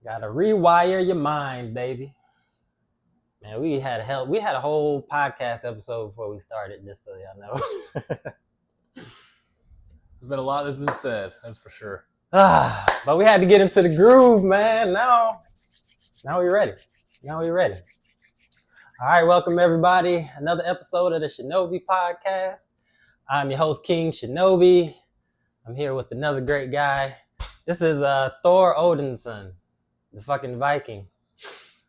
Gotta rewire your mind, baby. Man, we had a whole podcast episode before we started, just so y'all know. There's been a lot that's been said, that's for sure. But we had to get into the groove, man. Now we're ready. All right, welcome everybody. Another episode of the Shinobi podcast. I'm your host, King Shinobi. I'm here with another great guy. This is Thor Odinson, the fucking Viking.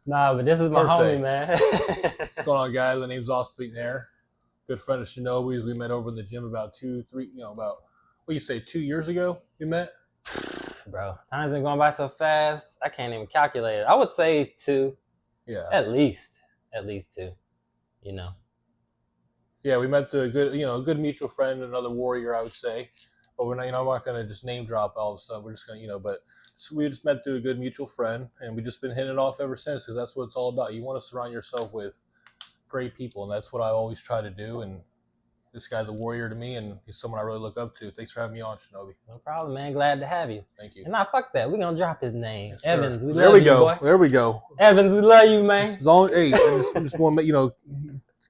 Nah, but this is my homie, man. What's going on, guys? My name's MCNAIR. Good friend of Shinobi's. We met over in the gym about 2 years ago we met? Bro, time's been going by so fast, I can't even calculate it. I would say 2. Yeah. At least 2, you know. Yeah, we met through a good mutual friend, another warrior, I would say. But we're not, I'm not going to just name drop all of a sudden. We're just going to, but we just met through a good mutual friend, and we've just been hitting it off ever since, because that's what it's all about. You want to surround yourself with great people, and that's what I always try to do. And this guy's a warrior to me, and he's someone I really look up to. Thanks for having me on, Shinobi. No problem, man. Glad to have you. Thank you. And nah, fuck that. We're going to drop his name. Yes, Evans, we there love we you, go. boy. There we go. Evans, we love you, man. Hey, I just want to,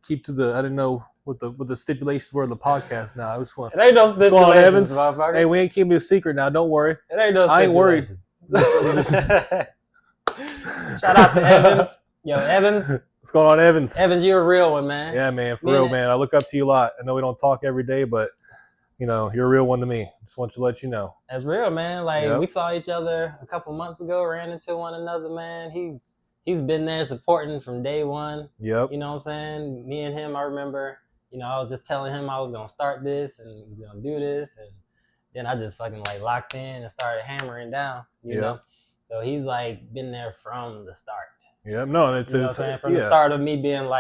keep to the, I didn't know what the stipulations were of the podcast now. I just want. It ain't no stipulations, motherfucker. Hey, we ain't keeping it a secret now. Don't worry. It ain't no stipulations. I ain't worried. Shout out to Evans. Yo, Evans. What's going on, Evans? Evans, you're a real one, man. Yeah, man, for real, man. I look up to you a lot. I know we don't talk every day, but you're a real one to me. Just want to let you know. That's real, man. Like, Yep. We saw each other a couple months ago, ran into one another, man. He's been there supporting from day one. Yep. You know what I'm saying? Me and him, I remember, I was just telling him I was going to start this and he was going to do this. And then I just fucking locked in and started hammering down, you know? So he's been there from the start. Yeah, no, it's from the start of me being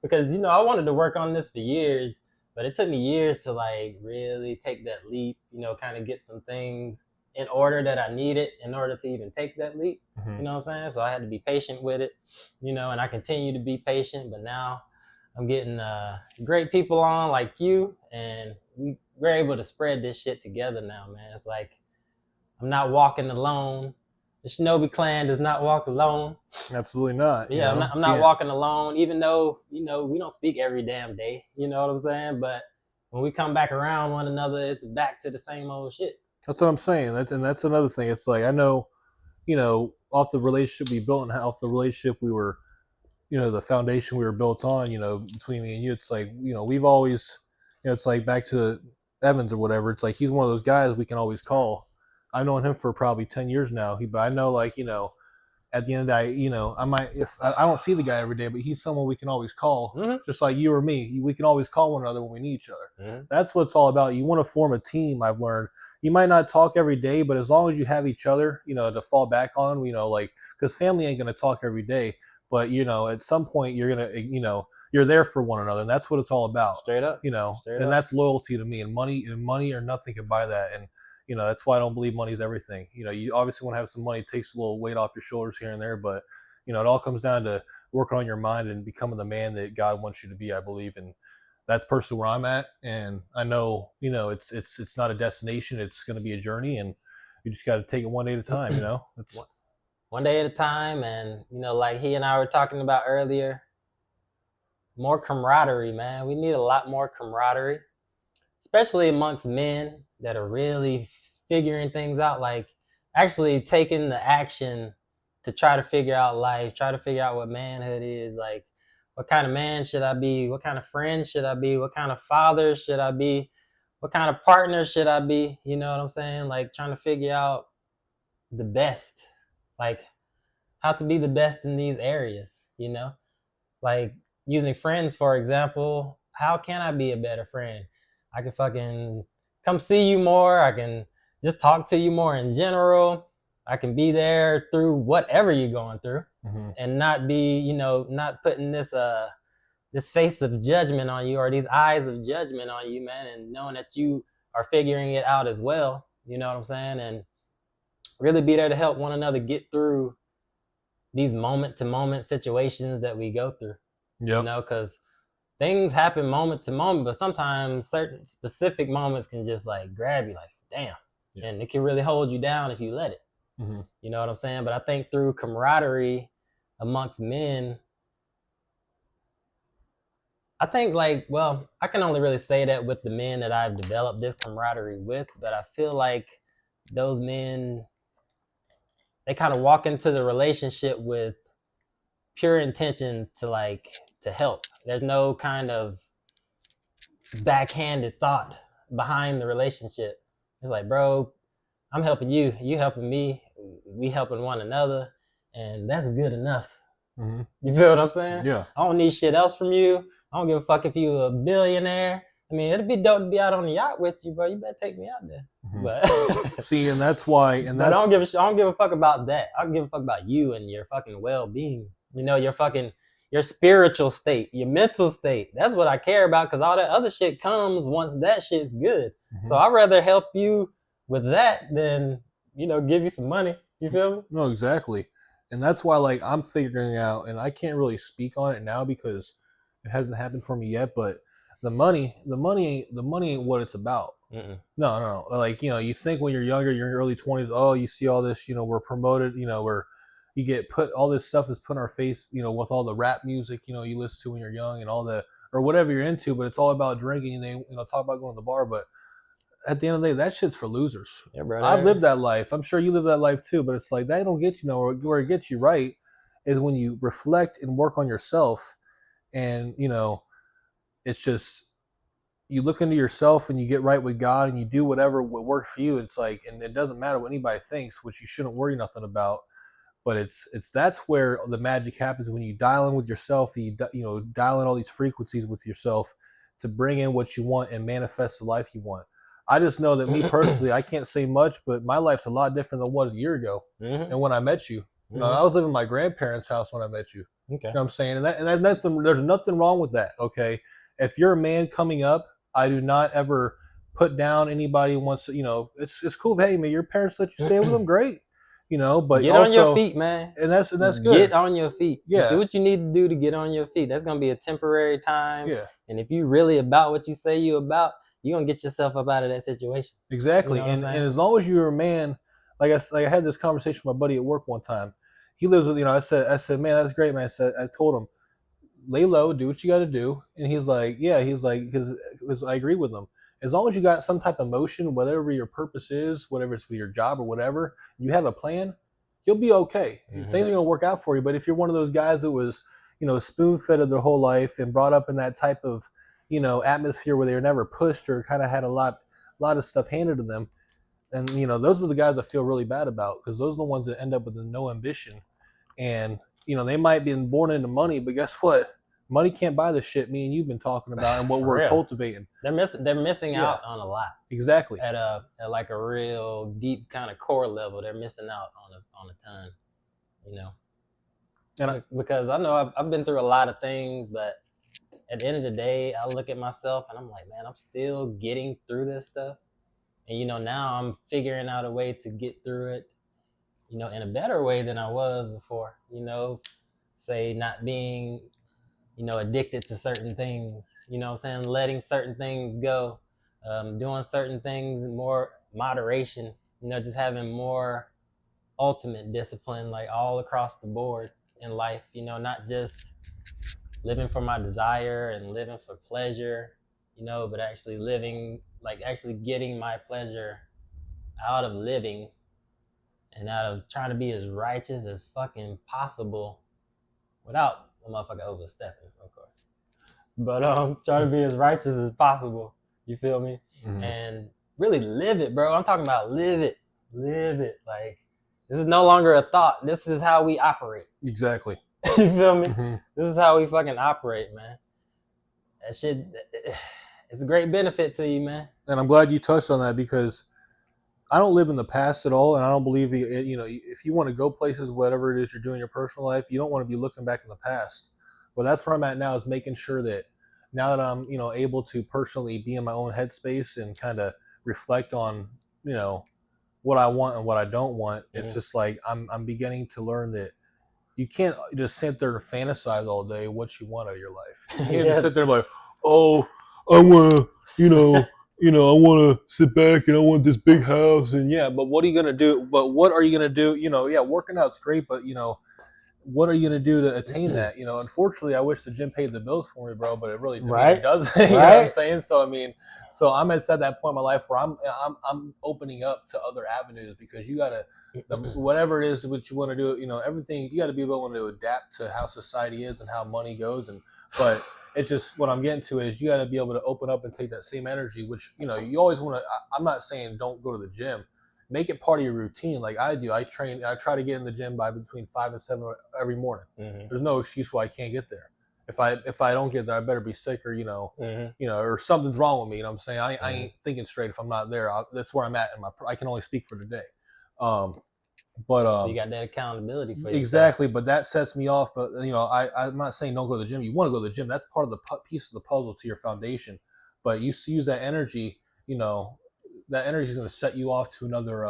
because I wanted to work on this for years, but it took me years to really take that leap, kind of get some things in order that I needed in order to even take that leap. Mm-hmm. You know what I'm saying? So I had to be patient with it, and I continue to be patient, but now I'm getting great people on like you, and we're able to spread this shit together now, man. It's I'm not walking alone. The Shinobi clan does not walk alone. Absolutely not. Yeah, I'm not walking alone, even though, we don't speak every damn day. You know what I'm saying? But when we come back around one another, it's back to the same old shit. That's what I'm saying. That's another thing. It's I know, off the relationship we built and off the relationship we were, the foundation we were built on, between me and you, it's we've always, it's back to Evans or whatever. It's he's one of those guys we can always call. I've known him for probably 10 years now. But I know, at the end of the day, I might, if I don't see the guy every day, but he's someone we can always call, just like you or me. We can always call one another when we need each other. Mm-hmm. That's what it's all about. You want to form a team, I've learned. You might not talk every day, but as long as you have each other, to fall back on, because family ain't going to talk every day. But, at some point, you're going to, you're there for one another. And that's what it's all about. Straight up. That's loyalty to me. And money or nothing can buy that. And, that's why I don't believe money is everything. You obviously want to have some money. It takes a little weight off your shoulders here and there, but it all comes down to working on your mind and becoming the man that God wants you to be, I believe. And that's personally where I'm at. And I know, it's not a destination. It's going to be a journey, and you just got to take it one day at a time. It's one day at a time. And, like he and I were talking about earlier, more camaraderie, man. We need a lot more camaraderie, especially amongst men that are really figuring things out, actually taking the action to try to figure out life, try to figure out what manhood is, what kind of man should I be, what kind of friend should I be, what kind of father should I be, what kind of partner should I be, you know what I'm saying? Trying to figure out the best, how to be the best in these areas, using friends, for example. How can I be a better friend? I can fucking come see you more. I can just talk to you more in general. I can be there through whatever you're going through, and not be, not putting this face of judgment on you or these eyes of judgment on you, man, and knowing that you are figuring it out as well. You know what I'm saying? And really be there to help one another get through these moment-to-moment situations that we go through. Yep. Because things happen moment to moment, but sometimes certain specific moments can just grab you, damn. Yeah. And it can really hold you down if you let it. Mm-hmm. You know what I'm saying? But I think through camaraderie amongst men, I think like, well, I can only really say that with the men that I've developed this camaraderie with, but I feel like those men, they kind of walk into the relationship with pure intentions to like to help. There's no kind of backhanded thought behind the relationship. It's like, bro, I'm helping you, you helping me, we helping one another, and that's good enough. Mm-hmm. You feel what I'm saying? Yeah. I don't need shit else from you. I don't give a fuck if you a billionaire. I mean, it'd be dope to be out on the yacht with you, bro. You better take me out there. Mm-hmm. But see, and that's why, and but that's I don't give a fuck about that. I don't give a fuck about you and your fucking well-being. You know, your spiritual state, your mental state. That's what I care about, because all that other shit comes once that shit's good. mm-hmm. So I'd rather help you with that than, you know, give you some money. You feel me? No, exactly. And that's why, like, I'm figuring out, and I can't really speak on it now because it hasn't happened for me yet. But the money ain't what it's about. Mm-mm. No. Like, you know, you think when you're younger, you're in your early 20s. Oh, you see all this. You know, we're promoted. You know, you get put, all this stuff is put in our face. You know, with all the rap music, you know, you listen to when you're young and all the, or whatever you're into. But it's all about drinking, and they, you know, talk about going to the bar. But at the end of the day, that shit's for losers. Yeah, bro. I've lived that life. I'm sure you live that life too, but it's like that don't get you nowhere. Where it gets you right is when you reflect and work on yourself, and you know, it's just you look into yourself and you get right with God and you do whatever will work for you. It's like, and it doesn't matter what anybody thinks, which you shouldn't worry nothing about. But it's that's where the magic happens, when you dial in with yourself. You know, dial in all these frequencies with yourself to bring in what you want and manifest the life you want. I just know that me personally, I can't say much, but my life's a lot different than it was a year ago. Mm-hmm. And when I met you, you know, I was living in my grandparents' house when I met you. Okay. You know what I'm saying? And there's nothing wrong with that. Okay, if you're a man coming up, I do not ever put down anybody who wants to. You know, it's cool. Hey, man, your parents let you stay with them, great. You know, but get also, on your feet, man. And that's good. Get on your feet. Yeah. Do what you need to do to get on your feet. That's gonna be a temporary time. Yeah. And if you really about what you say you about, you're gonna get yourself up out of that situation. Exactly. You know and as long as you're a man, like I had this conversation with my buddy at work one time. He lives with, you know, I said, man, that's great, man. I told him, lay low, do what you got to do. And he's like, yeah, because I agree with him. As long as you got some type of motion, whatever your purpose is, whatever it's for your job or whatever, you have a plan, you'll be okay. Mm-hmm. Things are going to work out for you. But if you're one of those guys that was, you know, spoon-fed their whole life and brought up in that type of, you know, atmosphere where they were never pushed or kind of had a lot of stuff handed to them, and, you know, those are the guys I feel really bad about, because those are the ones that end up with no ambition. And, you know, they might be born into money, but guess what? Money can't buy the shit me and you've been talking about and what we're real. Cultivating. They're missing out on a lot. Exactly. At like a real deep kind of core level, they're missing out on a ton. You know. And because I know I've been through a lot of things, but at the end of the day, I look at myself and I'm like, man, I'm still getting through this stuff. And, you know, now I'm figuring out a way to get through it, you know, in a better way than I was before. You know, say not being, you know, addicted to certain things, you know what I'm saying? Letting certain things go, doing certain things more moderation, you know, just having more ultimate discipline, like all across the board in life, you know, not just living for my desire and living for pleasure, you know, but actually living, like actually getting my pleasure out of living and out of trying to be as righteous as fucking possible without a motherfucker overstepping, of course. But trying to be as righteous as possible. You feel me? Mm-hmm. And really live it, bro. I'm talking about live it. Live it. Like, this is no longer a thought. This is how we operate. Exactly. You feel me? Mm-hmm. This is how we fucking operate, man. That shit, it's a great benefit to you, man. And I'm glad you touched on that, because I don't live in the past at all, and I don't believe, you know, if you want to go places, whatever it is you're doing in your personal life, you don't want to be looking back in the past. Well, that's where I'm at now, is making sure that now that I'm, you know, able to personally be in my own headspace and kind of reflect on, you know, what I want and what I don't want. Mm-hmm. It's just like I'm beginning to learn that you can't just sit there and fantasize all day what you want out of your life. You can't just sit there like, oh, I want to, you know, you know, I want to sit back and I want this big house and yeah, but what are you gonna do? But what are you gonna do? You know, yeah, working out's great, but you know, what are you gonna do to attain that? You know, unfortunately, I wish the gym paid the bills for me, bro. But it really, I mean, it Right. doesn't. You know what I'm saying? So I mean, so I'm at that point in my life where I'm opening up to other avenues because you gotta whatever it is what you want to do. You know, everything you got to be able to adapt to how society is and how money goes. And but it's just what I'm getting to is you got to be able to open up and take that same energy, which you know you always want to. I'm not saying don't go to the gym, make it part of your routine like I do. I try to get in the gym by between 5 and 7 every morning. Mm-hmm. There's no excuse why I can't get there. If I don't get there, I better be sick or or something's wrong with me. You know what I'm saying? I ain't thinking straight if I'm not there. That's where I'm at I can only speak for today. So you got that accountability for yourself. Exactly, but that sets me off. I'm not saying don't go to the gym. You want to go to the gym. That's part of the piece of the puzzle to your foundation. But you use that energy. You know, that energy is going to set you off to another.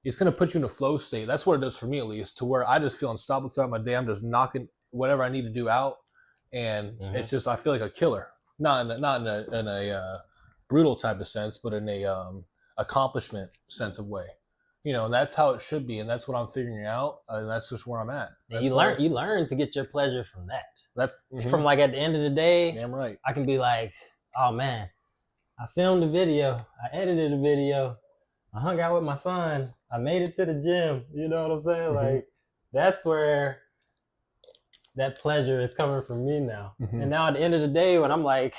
It's going to put you in a flow state. That's what it does for me, at least, to where I just feel unstoppable throughout my day. I'm just knocking whatever I need to do out, and it's just I feel like a killer. Not in a brutal type of sense, but in a accomplishment sense of way. You know, and that's how it should be, and that's what I'm figuring out, and that's just where I'm at. And you learn to get your pleasure from that. Mm-hmm. From like at the end of the day, damn right. I can be like, oh man, I filmed a video, I edited a video, I hung out with my son, I made it to the gym. You know what I'm saying? Mm-hmm. Like that's where that pleasure is coming from me now. Mm-hmm. And now at the end of the day, when I'm like,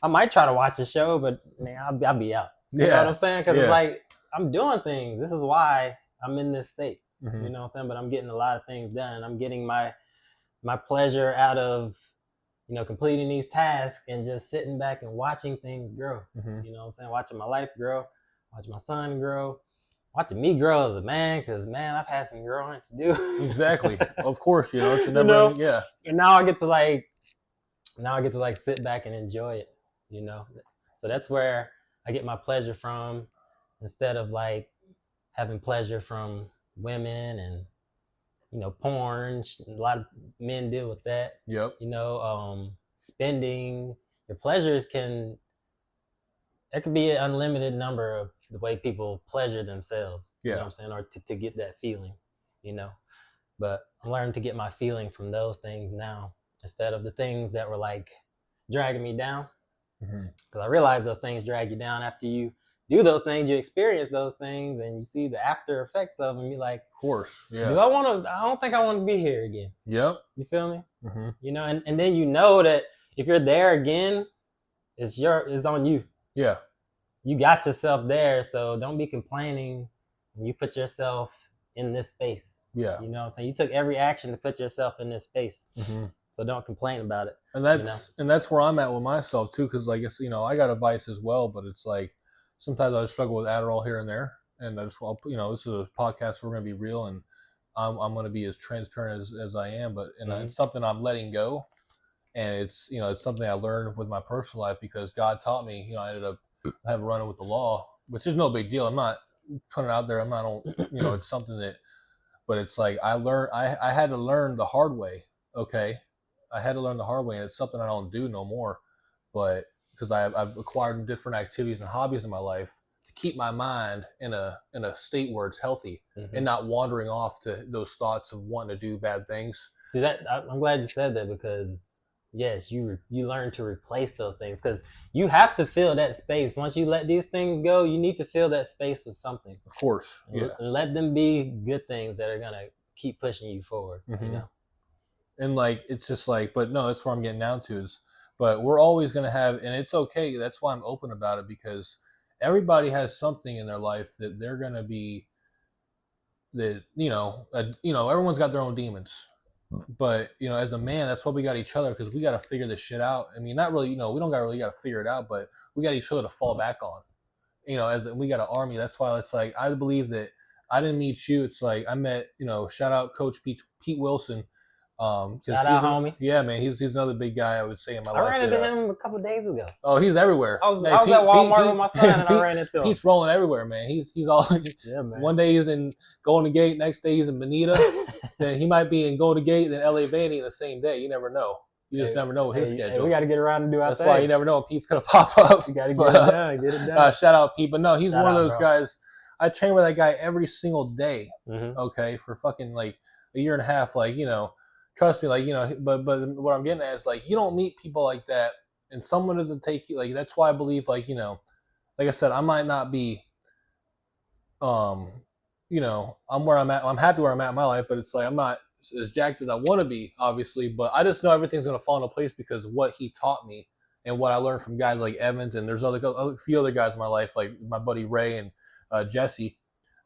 I might try to watch a show, but man, I'll be out. You know what I'm saying? Because it's like I'm doing things. This is why I'm in this state. Mm-hmm. You know what I'm saying? But I'm getting a lot of things done. I'm getting my pleasure out of, you know, completing these tasks and just sitting back and watching things grow. Mm-hmm. You know what I'm saying? Watching my life grow, watching my son grow, watching me grow as a man, because man, I've had some growing to do. Exactly. Of course, you know, it's never yeah. And now I get to like sit back and enjoy it, you know. So that's where I get my pleasure from, instead of like having pleasure from women and, you know, porn. A lot of men deal with that. Yep. You know, spending your pleasures there could be an unlimited number of the way people pleasure themselves. Yeah. You know what I'm saying? Or to get that feeling, you know. But I'm learning to get my feeling from those things now, instead of the things that were like dragging me down. Because I realize those things drag you down. After you do those things, you experience those things, and you see the after effects of them. You're like, of course, yeah. I don't think I want to be here again. Yep. You feel me? Mm-hmm. You know, and then you know that if you're there again, it's on you. Yeah. You got yourself there, so don't be complaining when you put yourself in this space. Yeah. You know what I'm saying? You took every action to put yourself in this space. Mm-hmm. So don't complain about it. And that's where I'm at with myself too, because like you know, I got a vice as well, but it's like sometimes I struggle with Adderall here and there, and this is a podcast. We're gonna be real, and I'm gonna be as transparent as I am, but it's something I'm letting go, and it's something I learned with my personal life because God taught me. You know, I ended up having running with the law, which is no big deal. I'm not putting it out there. It's something that, but it's like I had to learn the hard way. Okay. I had to learn the hard way, and it's something I don't do no more. But because I've acquired different activities and hobbies in my life to keep my mind in a state where it's healthy and not wandering off to those thoughts of wanting to do bad things. See that? I'm glad you said that, because yes, you learn to replace those things, because you have to fill that space. Once you let these things go, you need to fill that space with something. Of course, yeah. And let them be good things that are gonna keep pushing you forward. You know. And like, it's just like, but no, that's where I'm getting down to is, but we're always going to have, and it's okay. That's why I'm open about it, because everybody has something in their life that they're going to be, that, everyone's got their own demons, but, as a man, that's why we got each other, because we got to figure this shit out. I mean, not really, we don't really got to figure it out, but we got each other to fall back on, we got an army. That's why it's like, I believe that I didn't meet you. It's like, I met, shout out Coach Pete Wilson. Shout out, homie. Yeah, man, he's another big guy, I would say, in my life. I ran into him a couple days ago. Oh, he's everywhere. I was at Walmart with my son, and I ran into him. He's rolling everywhere, man. He's all. Yeah, man. One day he's in Golden Gate, next day he's in Bonita. Then he might be in Golden Gate, then LA Vandy the same day. You never know. You just never know his schedule. We got to get around and do our That's thing. why you never know when Pete's gonna pop up. You got to get it done. Get it done. Shout out Pete, but no, he's Shout one of out, those bro. guys. I train with that guy every single day. Mm-hmm. Okay, for fucking like a year and a half. Like, you know, trust me. Like, you know, but what I'm getting at is like you don't meet people like that, and someone doesn't take you. Like, that's why I believe, like, you know, like I said, I might not be, you know, I'm where I'm at. I'm happy where I'm at in my life, but it's like I'm not as jacked as I want to be, obviously. But I just know everything's gonna fall into place because of what he taught me and what I learned from guys like Evans, and there's a few other guys in my life, like my buddy Ray and Jesse.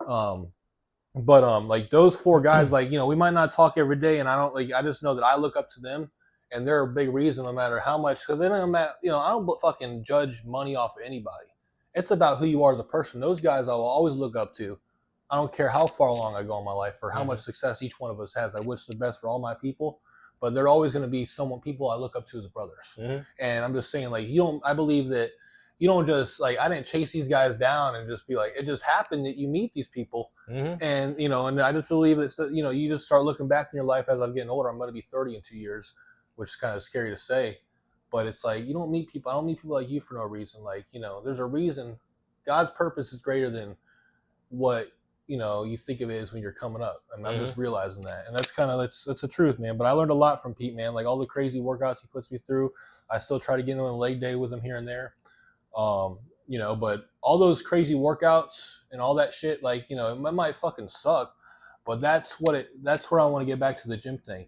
But like those four guys, like, you know, we might not talk every day, and I just know that I look up to them, and they're a big reason, no matter how much, because they don't matter. You know, I don't fucking judge money off of anybody. It's about who you are as a person. Those guys I will always look up to. I don't care how far along I go in my life or how much success each one of us has. I wish the best for all my people, but they're always going to be people I look up to as brothers. And I'm just saying, like, I believe that you don't just, like, I didn't chase these guys down and just be like, it just happened that you meet these people. And, you know, and I just believe that, you know, you just start looking back in your life as I'm getting older. I'm going to be 30 in 2 years, which is kind of scary to say, but it's like, you don't meet people. I don't meet people like you for no reason. Like, you know, there's a reason. God's purpose is greater than what, you know, you think of it as when you're coming up. I mean, I'm just realizing that, and that's the truth, man. But I learned a lot from Pete, man. Like all the crazy workouts he puts me through, I still try to get into a leg day with him here and there. You know, but all those crazy workouts and all that shit, like, you know, it might fucking suck, but that's where I want to get back to the gym thing.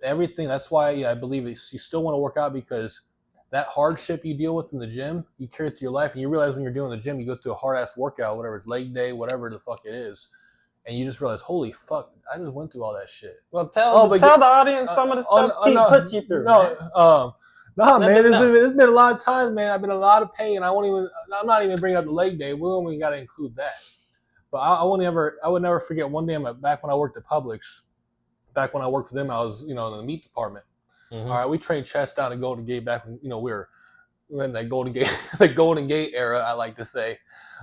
Everything. That's why I believe you still want to work out, because that hardship you deal with in the gym, you carry it through your life, and you realize when you're doing the gym, you go through a hard ass workout, whatever it's leg day, whatever the fuck it is, and you just realize, holy fuck, I just went through all that shit. Well, tell the audience some of the stuff Pete put you through. No, man, there's been a lot of times, man. I've been in a lot of pain. I'm not even bringing up the leg day. We only got to include that. But I would never forget one day back when I worked at Publix. Back when I worked for them, I was, you know, in the meat department. All right, we trained chest down at Golden Gate back when, you know, we were in that Golden Gate, the Golden Gate era, I like to say.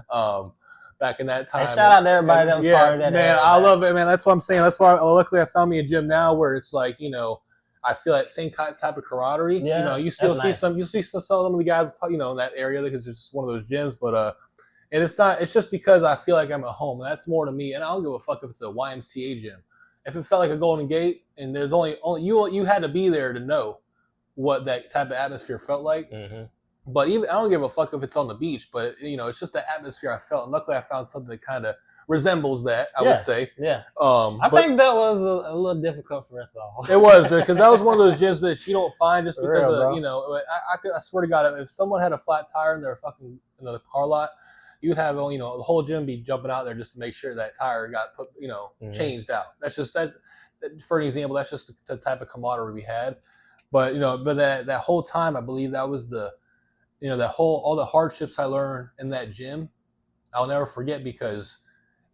Back in that time. Hey, shout out to everybody that was part of that. Man, era, I love it, man. That's what I'm saying. That's why luckily I found me a gym now where it's like, you know, I feel that same type of camaraderie. Yeah, you know, you still see some of the guys, you know, in that area because it's just one of those gyms. But and it's just because I feel like I'm at home. That's more to me. And I don't give a fuck if it's a YMCA gym. If it felt like a Golden Gate and there's only you had to be there to know what that type of atmosphere felt like. But even I don't give a fuck if it's on the beach, but, you know, it's just the atmosphere I felt. And luckily I found something that kind of resembles that, I would say. Yeah. I think that was a little difficult for us all. It was, because that was one of those gyms that you don't find just because of, you know, I swear to God, if someone had a flat tire in their fucking the car lot, you'd have, you know, the whole gym be jumping out there just to make sure that tire got put, you know, changed out. That's just that. For an example, that's just the type of camaraderie we had. But, you know, that whole time, I believe that was you know, all the hardships I learned in that gym, I'll never forget, because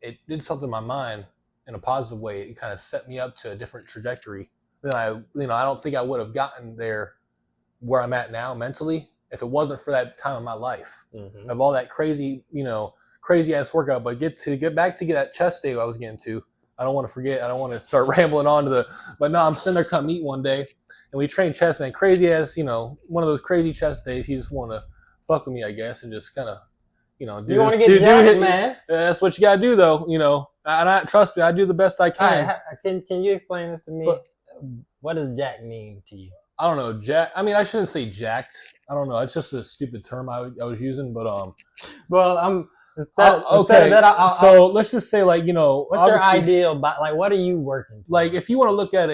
it did something in my mind in a positive way. It kind of set me up to a different trajectory than I don't think I would have gotten there where I'm at now mentally if it wasn't for that time of my life of all that crazy, you know, crazy ass workout. But get back to that chest day I was getting to. I don't want to forget. I don't want to start rambling on to but no, I'm sitting there come eat one day, and we train chest, man. Crazy ass, you know, one of those crazy chest days. You just want to fuck with me, I guess, and just kind of, you know, you want to get jacked, man. That's what you got to do, though, you know. And trust me, I do the best I can. Right, can you explain this to me? What does jack mean to you? I don't know, jack. I mean, I shouldn't say jacked. I don't know. It's just a stupid term I was using, but well, I'm. So let's just say, like, you know, what's your ideal? Like, what are you working for? Like, if you want to look at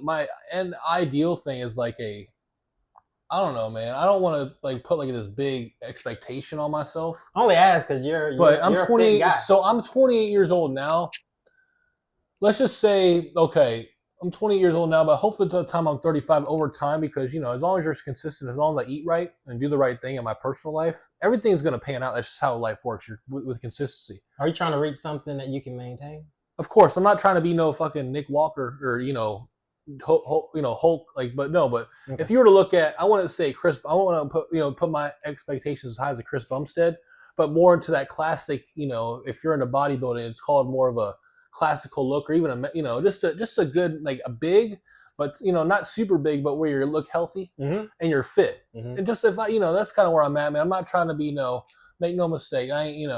my end ideal thing is like I don't know, man. I don't want to like put like this big expectation on myself. I only ask because I'm 28. So I'm 28 years old now. Let's just say, okay, I'm 28 years old now, but hopefully by the time I'm 35 over time, because, you know, as long as you're consistent, as long as I eat right and do the right thing in my personal life, everything's going to pan out. That's just how life works. You're with consistency. Are you trying to reach something that you can maintain? Of course. I'm not trying to be no fucking Nick Walker or, you know, Hulk, like, but no, but okay. If you were to look at, I want to say Chris, I want to put my expectations as high as a Chris Bumstead, but more into that classic, you know, if you're into bodybuilding, it's called more of a classical look, or even just a good, like a big, but not super big, but where you look healthy Mm-hmm. and you're fit. Mm-hmm. And just if I, that's kind of where I'm at, man. I'm not trying to be make no mistake. I ain't,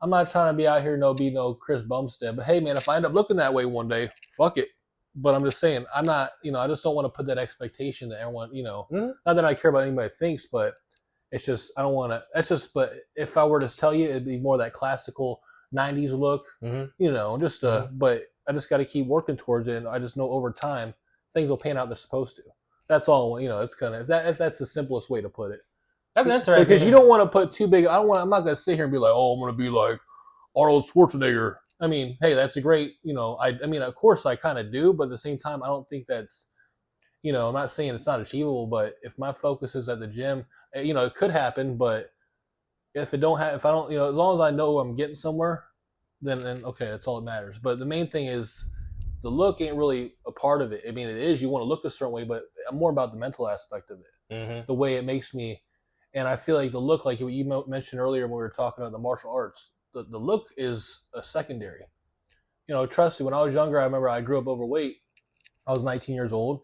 I'm not trying to be out here, be no Chris Bumstead. But hey, man, if I end up looking that way one day, fuck it. But I'm just saying, I'm not, I just don't want to put that expectation that everyone, Mm-hmm. not that I care about anybody thinks, but it's just, I don't want to, that's just, but if I were to tell you, it'd be more that classical 90s look, Mm-hmm. just, but I just got to keep working towards it. And I just know over time, things will pan out they're supposed to. That's all, it's kind of, if that's the simplest way to put it. That's interesting. Because you don't want to put too big, I'm not going to sit here and be like, oh, I'm going to be like Arnold Schwarzenegger. I mean, hey, that's a great, I mean, of course I kind of do, but at the same time, I don't think that's, I'm not saying it's not achievable, but if my focus is at the gym, it could happen, but if I don't, as long as I know I'm getting somewhere, then okay, that's all that matters. But the main thing is the look ain't really a part of it. I mean, it is, you want to look a certain way, but I'm more about the mental aspect of it, the way it makes me. And I feel like the look, like what you mentioned earlier when we were talking about the martial arts, the look is a secondary. Trust me, when I was younger, I remember I grew up overweight. I was 19 years old.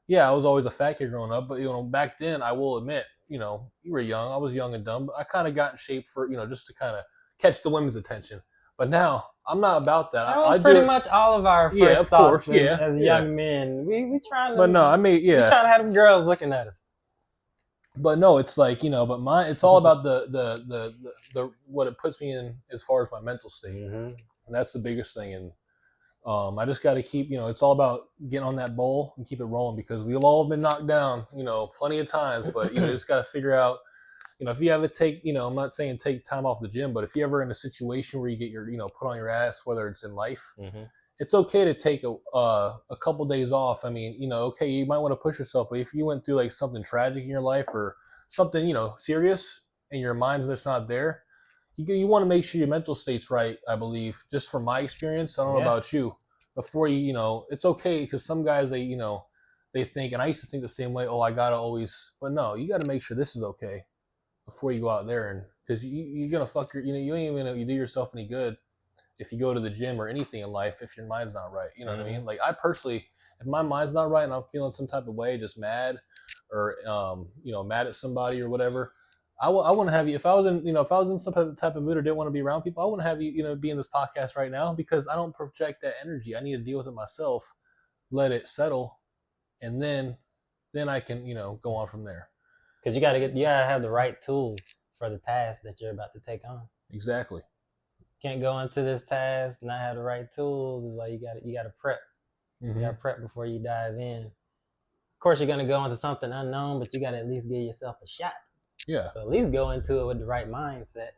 Yeah, I was always a fat kid growing up, but back then I will admit, you were young. I was young and dumb, but I kind of got in shape for, just to kind of catch the women's attention. But now I'm not about that. That was pretty much all of our first thoughts as young men. We trying to, but no, we trying to have them girls looking at us. But no, it's like, but it's all about the what it puts me in as far as my mental state, and that's the biggest thing. And I just got to keep, it's all about getting on that bowl and keep it rolling, because we've all been knocked down, plenty of times. But you just got to figure out, if you ever take, I'm not saying take time off the gym, but if you're ever in a situation where you get your, put on your ass, whether it's in life, it's okay to take a couple days off. I mean, okay, you might want to push yourself, but if you went through like something tragic in your life or something, serious, and your mind's just not there, you want to make sure your mental state's right, I believe, just from my experience. I don't know about you. Before it's okay, because some guys, they think, and I used to think the same way, oh, I got to always, but no, you got to make sure this is okay before you go out there. And because you're going to fuck your, you ain't even you do yourself any good if you go to the gym or anything in life if your mind's not right. You know what I mean? Like, I personally, if my mind's not right and I'm feeling some type of way, just mad or mad at somebody or whatever, I wouldn't have you, if I was in some type of mood or didn't want to be around people, I wouldn't have you be in this podcast right now, because I don't project that energy. I need to deal with it myself, let it settle, and then I can go on from there. Because you gotta have the right tools for the task that you're about to take on. Exactly. Can't go into this task not have the right tools. It's like you gotta prep. You gotta prep before you dive in. Of course, you're gonna go into something unknown, but you gotta at least give yourself a shot. Yeah. So at least go into it with the right mindset,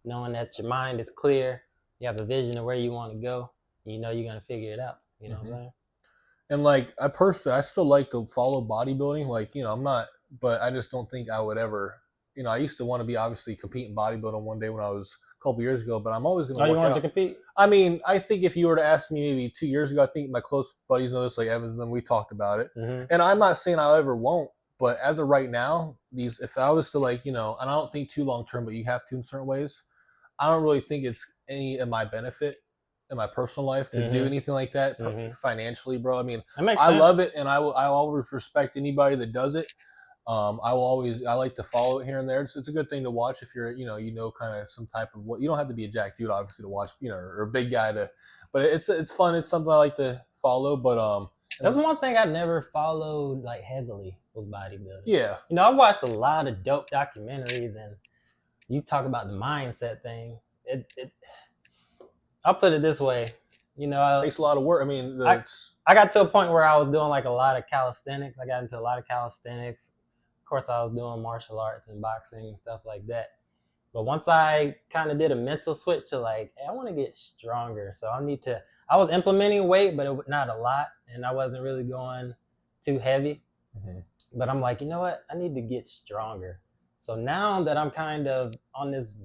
knowing that your mind is clear, you have a vision of where you want to go, and you know you're gonna figure it out. You know what I'm saying? And like, I still like to follow bodybuilding. Like, I'm not, but I just don't think I would ever. I used to want to be obviously compete in bodybuilding one day when I was a couple years ago, but I'm always going to. Oh, you wanted to compete? I mean, I think if you were to ask me maybe 2 years ago, I think my close buddies know this, like Evans, and then we talked about it. And I'm not saying I ever won't, but as of right now, if I was to and I don't think too long term, but you have to in certain ways, I don't really think it's any of my benefit in my personal life to do anything like that financially, bro. I mean, I love it, and I always respect anybody that does it. I like to follow it here and there. It's a good thing to watch if you're, kind of some type of what. You don't have to be a jack dude, obviously, to watch, or a big guy to, but it's fun. It's something I like to follow. But that's one thing I never followed like heavily was bodybuilding. Yeah. I've watched a lot of dope documentaries, and you talk about the mindset thing. I'll put it this way, it takes a lot of work. I mean, I got to a point where I was doing like a lot of calisthenics. I got into a lot of calisthenics. Of course, I was doing martial arts and boxing and stuff like that. But once I kind of did a mental switch to like, hey, I want to get stronger. So I was implementing weight, but not a lot. And I wasn't really going too heavy. But I'm like, you know what? I need to get stronger. So now that I'm kind of on this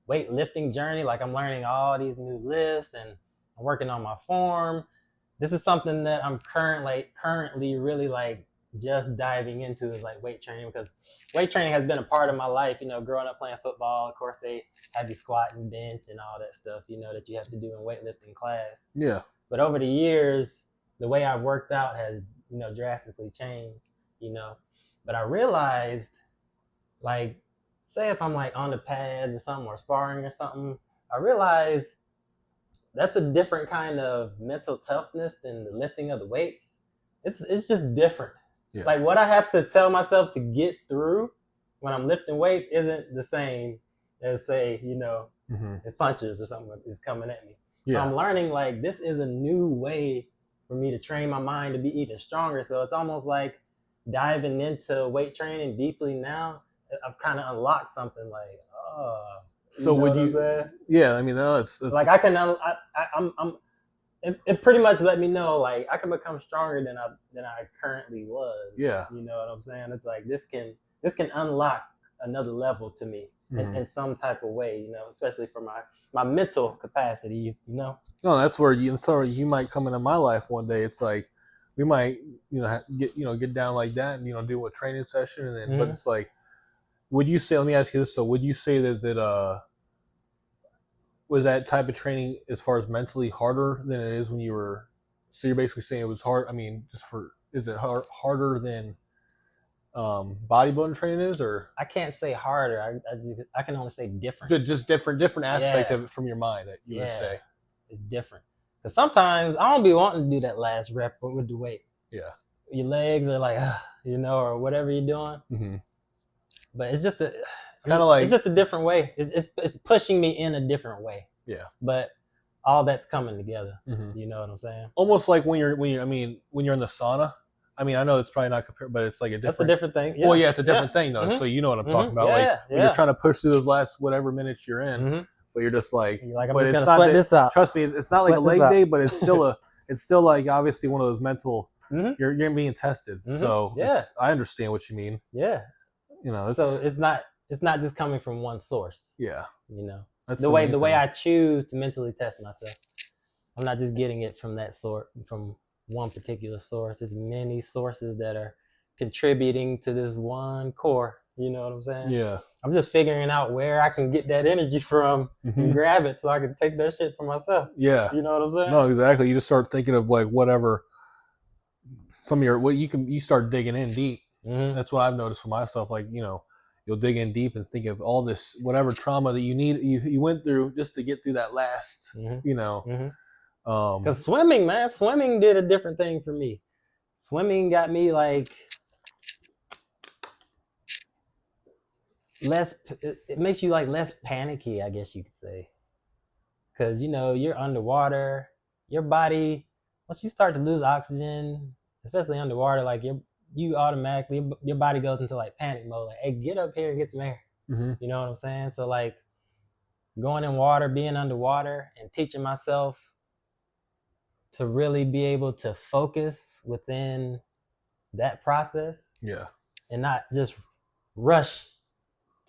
weightlifting journey, like I'm learning all these new lifts and I'm working on my form. This is something that I'm currently really like just diving into, is like weight training, because weight training has been a part of my life. Growing up playing football, of course they have you squat and bench and all that stuff, that you have to do in weightlifting class. Yeah. But over the years, the way I've worked out has drastically changed, But I realized, like, say if I'm like on the pads or something or sparring or something, I realized that's a different kind of mental toughness than the lifting of the weights. It's just different. Yeah. Like what I have to tell myself to get through when I'm lifting weights isn't the same as say, if punches or something is coming at me. So I'm learning like this is a new way for me to train my mind to be even stronger. So it's almost like diving into weight training deeply now. I've kind of unlocked something like, oh. So would you? Yeah, I mean, it's like I can. I'm. It pretty much let me know like I can become stronger than I currently was. Yeah. You know what I'm saying? It's like this can unlock another level to me in some type of way. Especially for my mental capacity. No, that's where you might come into my life one day. It's like we might get down like that and do a training session and then but it's like. Would you say? Let me ask you this though. Would you say that was that type of training as far as mentally harder than it is when you were? So you're basically saying it was hard. I mean, is it harder than bodybuilding training is, or I can't say harder. I can only say different. Just different aspect of it from your mind that you would say it's different. Because sometimes I don't be wanting to do that last rep with the weight. Yeah, your legs are like or whatever you're doing. Mm-hmm. But it's just it's just a different way. It's pushing me in a different way. Yeah. But all that's coming together. Mm-hmm. You know what I'm saying? Almost like when you're in the sauna. I mean, I know it's probably not compared, but it's like that's a different thing. Yeah. Well, yeah, it's a different thing though. Mm-hmm. So you know what I'm talking about. When you're trying to push through those last whatever minutes you're in, but you're just like, I'm but just it's not that. This out. Trust me, it's not like a leg day, but it's still like obviously one of those mental. You're being tested, so I understand what you mean. Yeah. So it's not just coming from one source. Yeah. That's the way I choose to mentally test myself. I'm not just getting it from from one particular source. It's many sources that are contributing to this one core. You know what I'm saying? Yeah. I'm just figuring out where I can get that energy from and grab it so I can take that shit for myself. Yeah. You know what I'm saying? No, exactly. You just start thinking of like whatever from you start digging in deep. That's what I've noticed for myself. Like, you'll dig in deep and think of all this, whatever trauma that you went through just to get through that last, Because swimming did a different thing for me. Swimming got me like it makes you like less panicky, I guess you could say. Because, you're underwater, your body, once you start to lose oxygen, especially underwater, like you automatically, your body goes into like panic mode. Like, hey, get up here and get some air. You know what I'm saying? So like going in water, being underwater and teaching myself to really be able to focus within that process. Yeah. And not just rush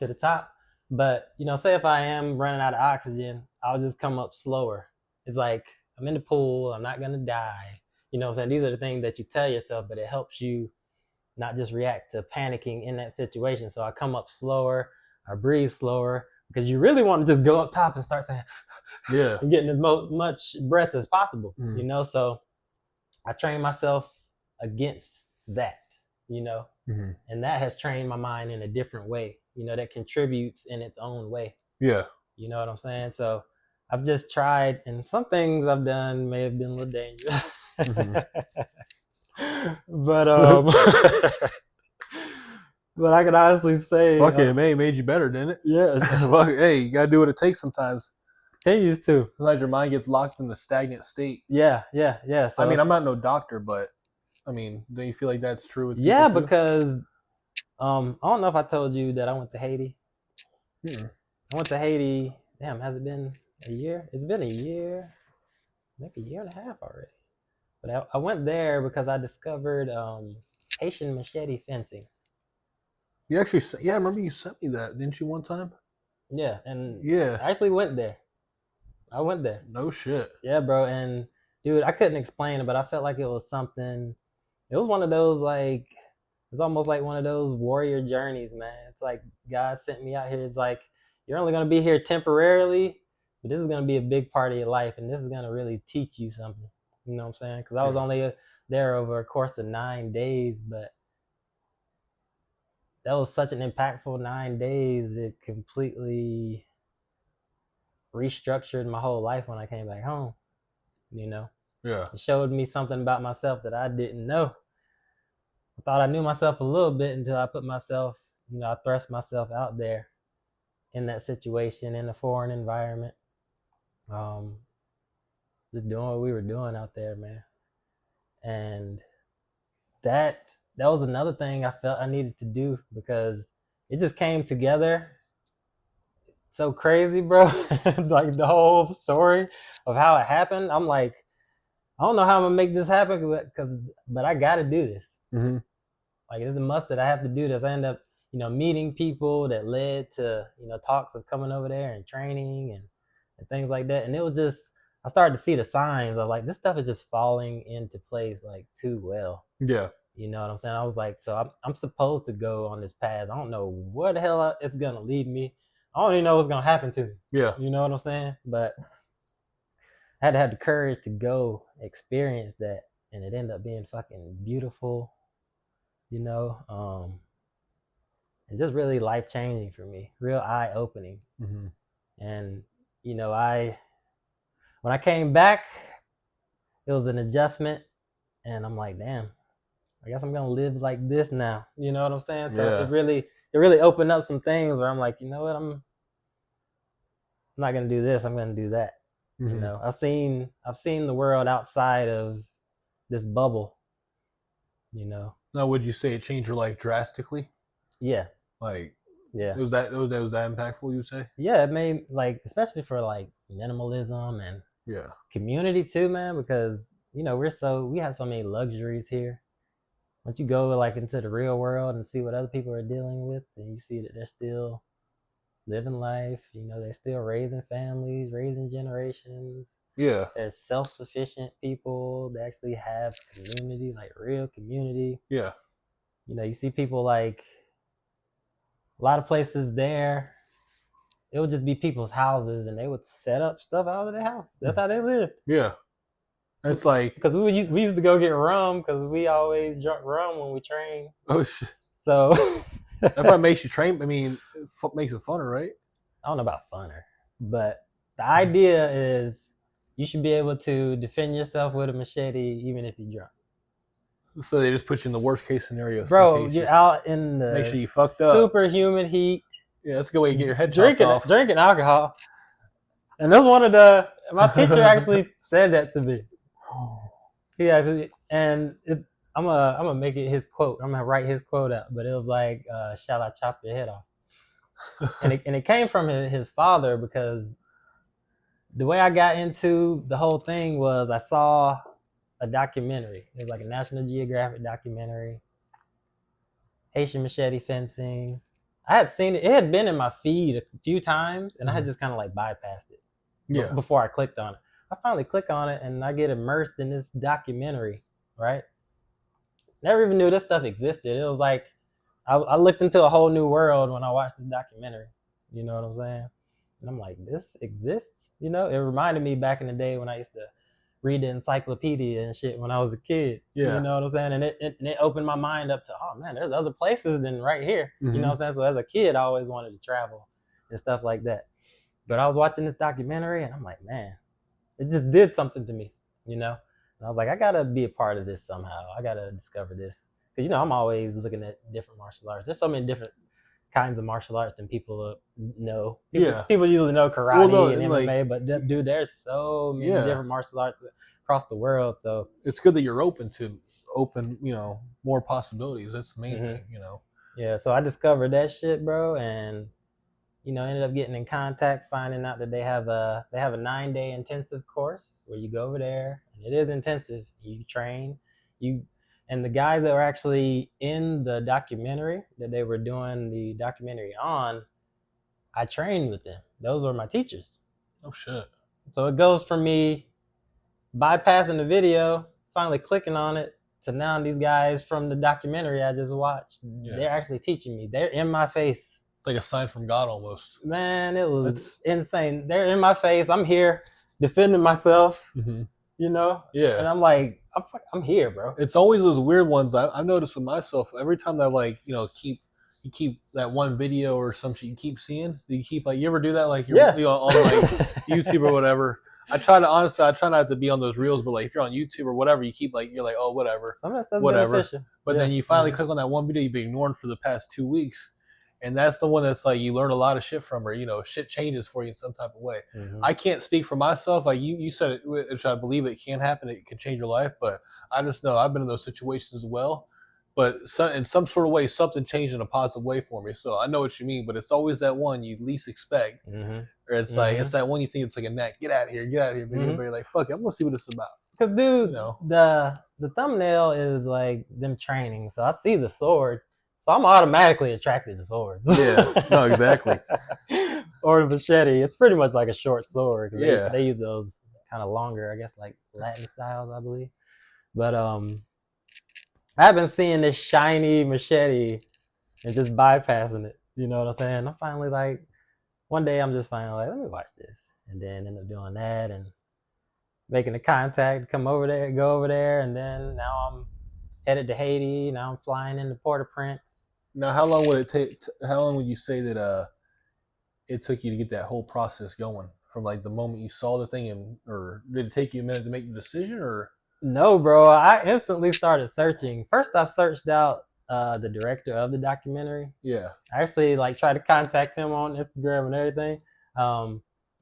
to the top. But, say if I am running out of oxygen, I'll just come up slower. It's like, I'm in the pool, I'm not going to die. You know what I'm saying? These are the things that you tell yourself, but it helps you not just react to panicking in that situation. So I come up slower, I breathe slower, because you really want to just go up top and start saying, and getting as much breath as possible, So I train myself against that, and that has trained my mind in a different way, that contributes in its own way. Yeah. You know what I'm saying? So I've just tried, and some things I've done may have been a little dangerous. But but I can honestly say, fuck it, made you better, didn't it? Yeah. Hey, you gotta do what it takes sometimes. Continues to. Sometimes your mind gets locked in a stagnant state. Yeah. So, I mean, I'm not no doctor, but I mean, don't you feel like that's true with people yeah, too? because I don't know if I told you that I went to Haiti. I went to Haiti. Damn, has it been a year? It's been a year, maybe a year and a half already. But I went there because I discovered Haitian machete fencing. You actually, I remember you sent me that, didn't you, one time? Yeah, and I actually went there. I went there. No shit. Yeah, bro, and dude, I couldn't explain it, but I felt like it was something. It was one of those like, it's almost like one of those warrior journeys, man. It's like God sent me out here. It's like you're only gonna be here temporarily, but this is gonna be a big part of your life, and this is gonna really teach you something. You know what I'm saying? Because I was only there over a course of 9 days, but that was such an impactful 9 days. It completely restructured my whole life when I came back home. You know, it showed me something about myself that I didn't know. I thought I knew myself a little bit until I put myself, I thrust myself out there in that situation in a foreign environment. Just doing what we were doing out there, man. And that was another thing I felt I needed to do because it just came together so crazy, bro. Like the whole story of how it happened. I'm like, I don't know how I'm gonna make this happen, but I got to do this. Mm-hmm. Like it's a must that I have to do this. I end up, meeting people that led to, talks of coming over there and training and things like that. And it was just, I started to see the signs of like this stuff is just falling into place like too well. Yeah. You know what I'm saying? I was like, so I'm supposed to go on this path. I don't know where the hell it's gonna lead me. I don't even know what's gonna happen to me. Yeah. You know what I'm saying? But I had to have the courage to go experience that, and it ended up being fucking beautiful. And just really life changing for me, real eye opening. Mm-hmm. And when I came back, it was an adjustment, and I'm like, damn, I guess I'm gonna live like this now. You know what I'm saying? So it really opened up some things where I'm like, you know what, I'm not gonna do this. I'm gonna do that. Mm-hmm. I've seen the world outside of this bubble. Now, would you say it changed your life drastically? Yeah. It was that impactful, you would say? Yeah, it made especially for minimalism and community too, man, because we have so many luxuries here. Once you go into the real world and see what other people are dealing with, and you see that they're still living life, they're still raising families, raising generations. Yeah. There's self-sufficient people that actually have community, real community. Yeah. You see people a lot of places there, it would just be people's houses and they would set up stuff out of their house. That's how they lived. Yeah. It's because we used to go get rum because we always drunk rum when we train. Oh shit. So that probably makes you train. I mean, it makes it funner, right? I don't know about funner, but the idea is you should be able to defend yourself with a machete even if you're drunk. So they just put you in the worst case scenario. Bro, you're out in the make sure you fucked up. Super humid heat. Yeah, that's a good way to get your head chopped off. Drinking alcohol. And that's my teacher actually said that to me. He actually, and I'm gonna make it his quote. I'm gonna write his quote out, but it was like, "Shall I chop your head off?" and it came from his father, because the way I got into the whole thing was I saw a documentary. It was like a National Geographic documentary, Haitian machete fencing. I had seen it. It had been in my feed a few times, and I had just kind of bypassed it before I clicked on it. I finally click on it, and I get immersed in this documentary, right? Never even knew this stuff existed. It was like I looked into a whole new world when I watched this documentary. You know what I'm saying? And I'm like, this exists? It reminded me back in the day when I used to read the encyclopedia and shit when I was a kid. Yeah. You know what I'm saying? And it opened my mind up to, oh man, there's other places than right here. Mm-hmm. You know what I'm saying? So as a kid, I always wanted to travel and stuff like that. But I was watching this documentary and I'm like, man, it just did something to me, And I was like, I gotta be a part of this somehow. I gotta discover this. Because, I'm always looking at different martial arts. There's so many different kinds of martial arts than people know. People usually know karate and MMA, but dude, there's so many different martial arts across the world. So it's good that you're open, more possibilities. That's the main thing, Yeah, so I discovered that shit, bro, and ended up getting in contact, finding out that they have a 9-day intensive course where you go over there, and it is intensive. You train, and the guys that were actually in the documentary that they were doing the documentary on, I trained with them. Those were my teachers. Oh shit. So it goes from me bypassing the video, finally clicking on it, to now these guys from the documentary I just watched, they're actually teaching me. They're in my face. Like a sign from God almost. Man, it was insane. They're in my face. I'm here defending myself. Mm-hmm. you know? Yeah. And I'm like, I'm here, bro. It's always those weird ones. I've noticed with myself. Every time that like you keep that one video or some shit you keep seeing. You keep like you ever do that like you're Yeah. on like YouTube or whatever. I try not to be on those reels, but like if you're on YouTube or whatever, you keep like you're like oh whatever, Some of that stuff's whatever. beneficial. But Yeah. then you finally click on that one video you've been ignoring for the past 2 weeks, and that's the one that's like you learn a lot of shit from, or shit changes for you in some type of way. I can't speak for myself. Like you said it, which I believe it can happen. It can change your life, but I just know I've been in those situations as well. But in some sort of way, something changed in a positive way for me. So I know what you mean, but it's always that one you least expect. Or it's like it's that one you think it's like a neck. Get out of here, baby. But you're like, fuck it, I'm gonna see what this is about. Cause dude, the thumbnail is like them training, so I see the sword, so I'm automatically attracted to swords. Yeah, no, exactly. Or the machete. It's pretty much like a short sword. Yeah, they use those kind of longer, I guess, like Latin styles, I believe. But I've been seeing this shiny machete and just bypassing it. You know what I'm saying? I'm finally like, one day I'm just finally like, let me watch this, and then end up doing that and making the contact, go over there, and then now I'm headed to Haiti. Now I'm flying into Port-au-Prince. Now, how long would it take? How long would you say that it took you to get that whole process going? From like the moment you saw the thing, or did it take you a minute to make the decision? Or no, bro, I instantly started searching. First, I searched out the director of the documentary. Yeah, I actually like tried to contact him on Instagram and everything.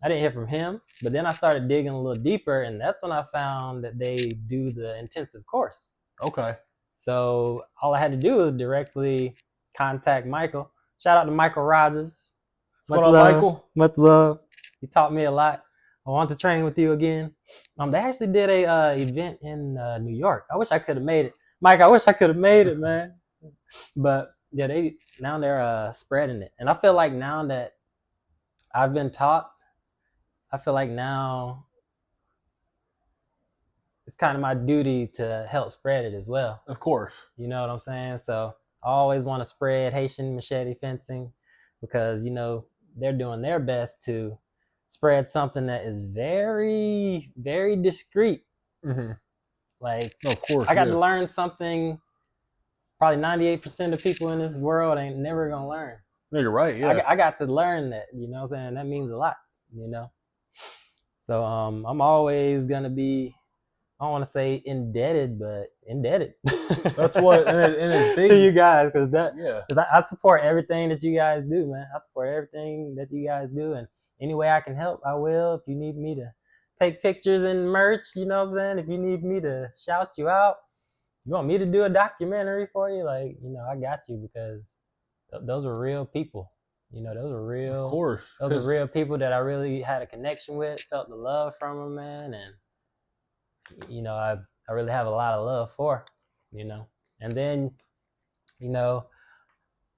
I didn't hear from him, but then I started digging a little deeper, and that's when I found that they do the intensive course. Okay. So all I had to do was directly contact Michael. Shout out to Michael Rogers. Much love, Michael? Much love. He taught me a lot. I want to train with you again. They actually did a event in New York. I wish I could have made it, Mike. I wish I could have made it, man. But yeah, they're spreading it, and I feel like now that I've been taught, I feel like now it's kind of my duty to help spread it as well. Of course. You know what I'm saying? So I always want to spread Haitian machete fencing because, they're doing their best to spread something that is very, very discreet. Like, of course, I got to learn something probably 98% of people in this world ain't never going to learn. No, you're right, yeah. I got to learn that, you know what I'm saying? That means a lot, So I'm always going to be, I don't want to say indebted, but indebted. That's what, and it's big to you guys, because I support everything that you guys do, man. I support everything that you guys do, and any way I can help, I will. If you need me to take pictures and merch, you know what I'm saying? If you need me to shout you out, you want me to do a documentary for you, like, I got you, because those are real people. Those are real. Of course. Those are real people that I really had a connection with, felt the love from them, man, and I really have a lot of love for, and then, shout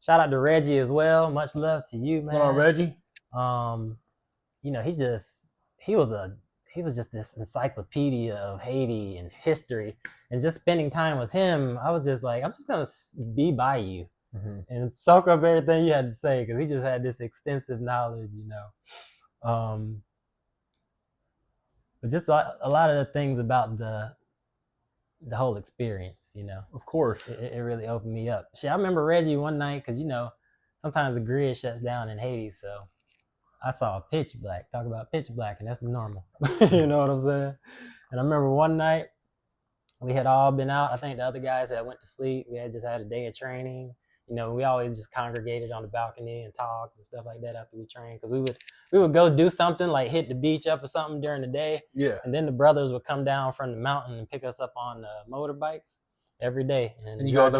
out to Reggie as well. Much love to you, man. What on Reggie? He was just this encyclopedia of Haiti and history, and just spending time with him, I was just like, I'm just gonna be by you and soak up everything you had to say, because he just had this extensive knowledge, but just a lot of the things about the whole experience, Of course. It really opened me up. Shit, I remember Reggie one night, because, sometimes the grid shuts down in Haiti, so I saw pitch black. Talk about pitch black, and that's normal. You know what I'm saying? And I remember one night, we had all been out. I think the other guys had went to sleep. We had just had a day of training. We always just congregated on the balcony and talked and stuff like that after we trained, because we would go do something like hit the beach up or something during the day. Yeah. And then the brothers would come down from the mountain and pick us up on motorbikes every day. And you go up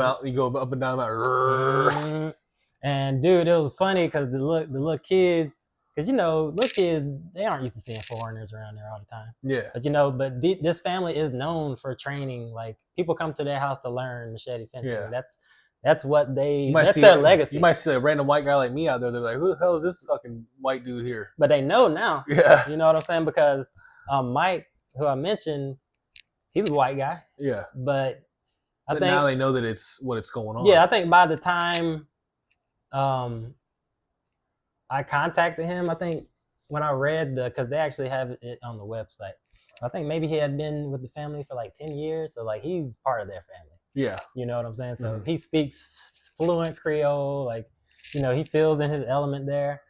and down the mountain. And dude, it was funny because the little kids, because little kids, they aren't used to seeing foreigners around there all the time. Yeah. But this family is known for training. Like, people come to their house to learn machete fencing. Yeah. That's what that's their legacy. You might see a random white guy like me out there. They're like, who the hell is this fucking white dude here? But they know now. Yeah. You know what I'm saying? Because Mike, who I mentioned, he's a white guy. Yeah. But I think now they know that it's what's going on. Yeah, I think by the time I contacted him, I think when I read because they actually have it on the website. I think maybe he had been with the family for like 10 years, so like he's part of their family. Yeah. You know what I'm saying? So he speaks fluent Creole, like, you know, he feels in his element there.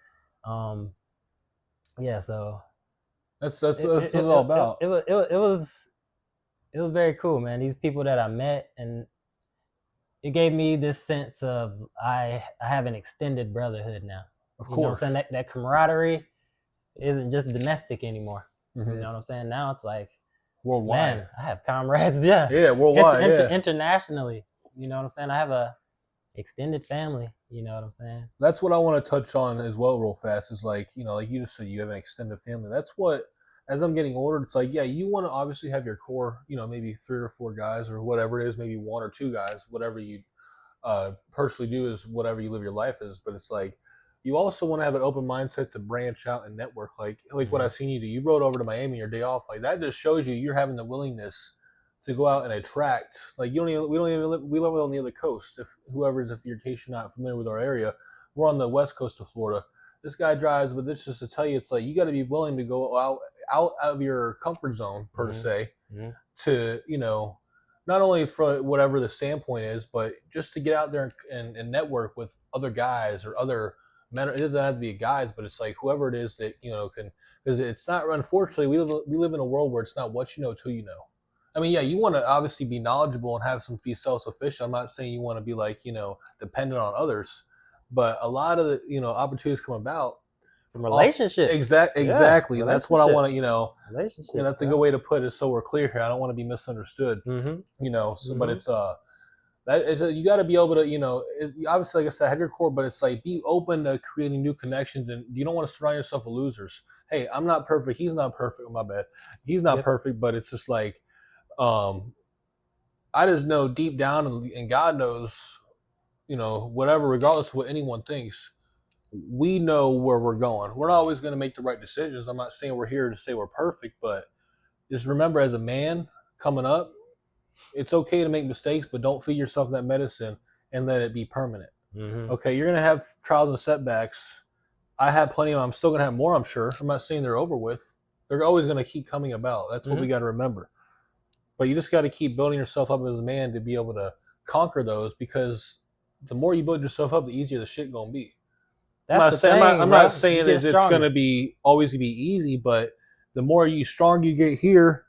Yeah, so That's what it's all about. It was very cool, man. These people that I met, and it gave me this sense of I have an extended brotherhood now. Of You know what I'm course. saying? That camaraderie isn't just domestic anymore. Mm-hmm. You know what I'm saying? Now it's like worldwide. Man, I have comrades, yeah. Yeah, worldwide, internationally. You know what I'm saying? I have a extended family. You know what I'm saying? That's what I want to touch on as well, real fast. Is like, you know, like you just said, you have an extended family. That's what, as I'm getting older, it's like, yeah, you want to obviously have your core, you know, maybe 3 or 4 guys or whatever it is, maybe 1 or 2 guys, whatever you personally do is whatever you live your life is. But it's like, you also want to have an open mindset to branch out and network. Like what I've seen you do. You rode over to Miami your day off. Like that just shows you're having the willingness to go out and attract. Like we live on the other coast. If in case you're not familiar with our area, we're on the west coast of Florida. This guy drives, but this just to tell you, it's like you got to be willing to go out of your comfort zone per se, to, you know, not only for whatever the standpoint is, but just to get out there and network with other guys or other men. It doesn't have to be guys, but it's like whoever it is that, you know, can, because it's not, unfortunately, we live in a world where it's not what you know till you know. I mean, yeah, you want to obviously be knowledgeable and have some be self-sufficient. I'm not saying you want to be like, you know, dependent on others, but a lot of the, you know, opportunities come about from relationships. Exactly. Yeah, that's what I want to, you know, relationships. That's a good way to put it, so we're clear here. I don't want to be misunderstood. You know, so, but it's you got to be able to, you know, obviously, like I said, have your core, but it's like be open to creating new connections, and you don't want to surround yourself with losers. Hey, I'm not perfect. He's not perfect. My bad. He's not perfect, but it's just like, I just know deep down, and God knows, you know, whatever, regardless of what anyone thinks, we know where we're going. We're not always going to make the right decisions. I'm not saying we're here to say we're perfect, but just remember, as a man coming up, it's okay to make mistakes, but don't feed yourself that medicine and let it be permanent. Okay, you're going to have trials and setbacks. I have plenty of them. I'm still going to have more, I'm sure. I'm not saying they're over with. They're always going to keep coming about. That's what we got to remember. But you just got to keep building yourself up as a man to be able to conquer those, because the more you build yourself up, the easier the shit going to be. I'm not saying that it's going to be always be easy, but the more strong you get here,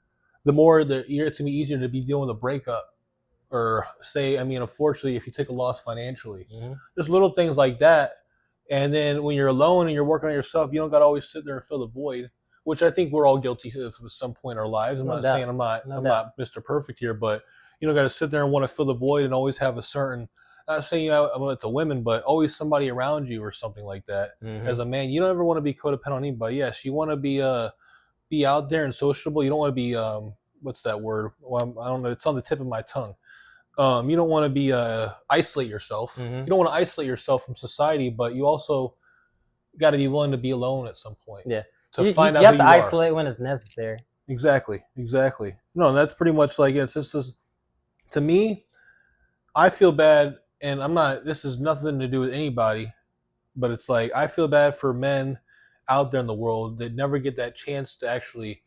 the more it's going to be easier to be dealing with a breakup, or say, I mean, unfortunately, if you take a loss financially, just little things like that. And then when you're alone and you're working on yourself, you don't got to always sit there and fill the void, which I think we're all guilty of at some point in our lives. I'm not saying I'm not Mr. Perfect here, but you don't got to sit there and want to fill the void and always have a certain, not saying it's a woman, but always somebody around you or something like that. As a man, you don't ever want to be codependent on anybody. Yes, you want to be out there and sociable. You don't want to be what's that word? Well, I don't know. It's on the tip of my tongue. You don't want to be isolate yourself. You don't want to isolate yourself from society, but you also got to be willing to be alone at some point. Yeah. To find out you have to isolate when it's necessary. Exactly. No, that's pretty much like it's just to me. I feel bad, and I'm not. This has nothing to do with anybody, but it's like I feel bad for men out there in the world that never get that chance to actually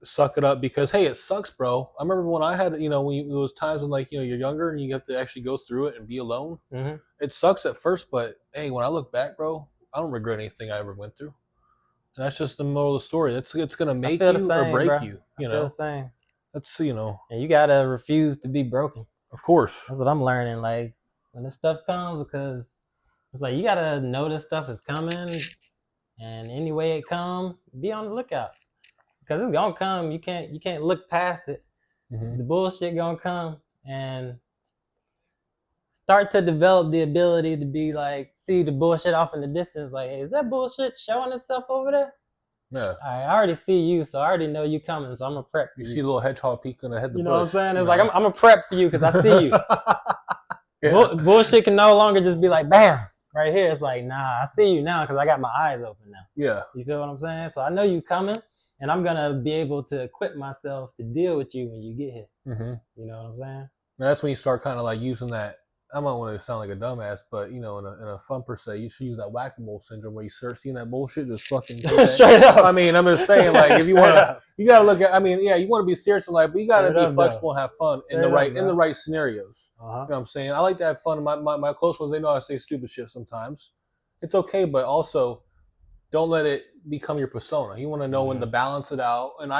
suck it up, because hey, it sucks, bro. I remember when I had, you know, when there was times when, like, you know, you're younger and you have to actually go through it and be alone. It sucks at first, but hey, when I look back, bro, I don't regret anything I ever went through. And that's just the moral of the story. It's gonna make you or break you. You know, the same. That's, you know, and you gotta refuse to be broken. Of course, that's what I'm learning. Like when this stuff comes, because it's like you gotta know this stuff is coming, and any way it comes, be on the lookout, because it's gonna come. You can't look past it. The bullshit gonna come, and start to develop the ability to be like, see the bullshit off in the distance. Like, hey, is that bullshit showing itself over there? Yeah. I already see you, so I already know you coming, so I'm gonna prep for you. You see a little hedgehog peeking ahead the bush. You know what I'm saying? It's like, I'm gonna prep for you because I see you. Bullshit can no longer just be like, bam, right here. It's like, nah, I see you now because I got my eyes open now. Yeah. You feel what I'm saying? So I know you coming, and I'm gonna be able to equip myself to deal with you when you get here. You know what I'm saying? That's when you start kind of like using that I don't want to sound like a dumbass, but in a fun per se, you should use that whack-a-mole syndrome where you start seeing that bullshit, just fucking Straight up. I mean, I'm just saying, like, if you want to, you got to look at. I mean, yeah, you want to be serious in life, but you got to be flexible and have fun in the right scenarios. You know what I'm saying? I like to have fun. My close ones, they know I say stupid shit sometimes. It's okay, but also don't let it become your persona. You want to know when to balance it out. And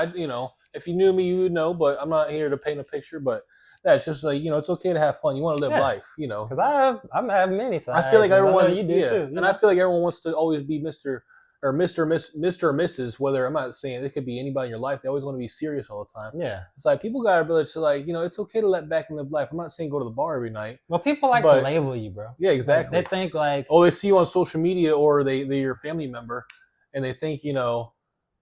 if you knew me, you would know. But I'm not here to paint a picture. But that's just like it's okay to have fun. You want to live life, Because I have many sides. I feel like everyone, you do too. And I feel like everyone wants to always be Mr. or Mr. or Mrs. Whether I'm not saying it could be anybody in your life. They always want to be serious all the time. Yeah, it's like people got to be able to like it's okay to let back and live life. I'm not saying go to the bar every night. Well, people like to label you, bro. Yeah, exactly. Like, they think like they see you on social media or they're your family member, and they think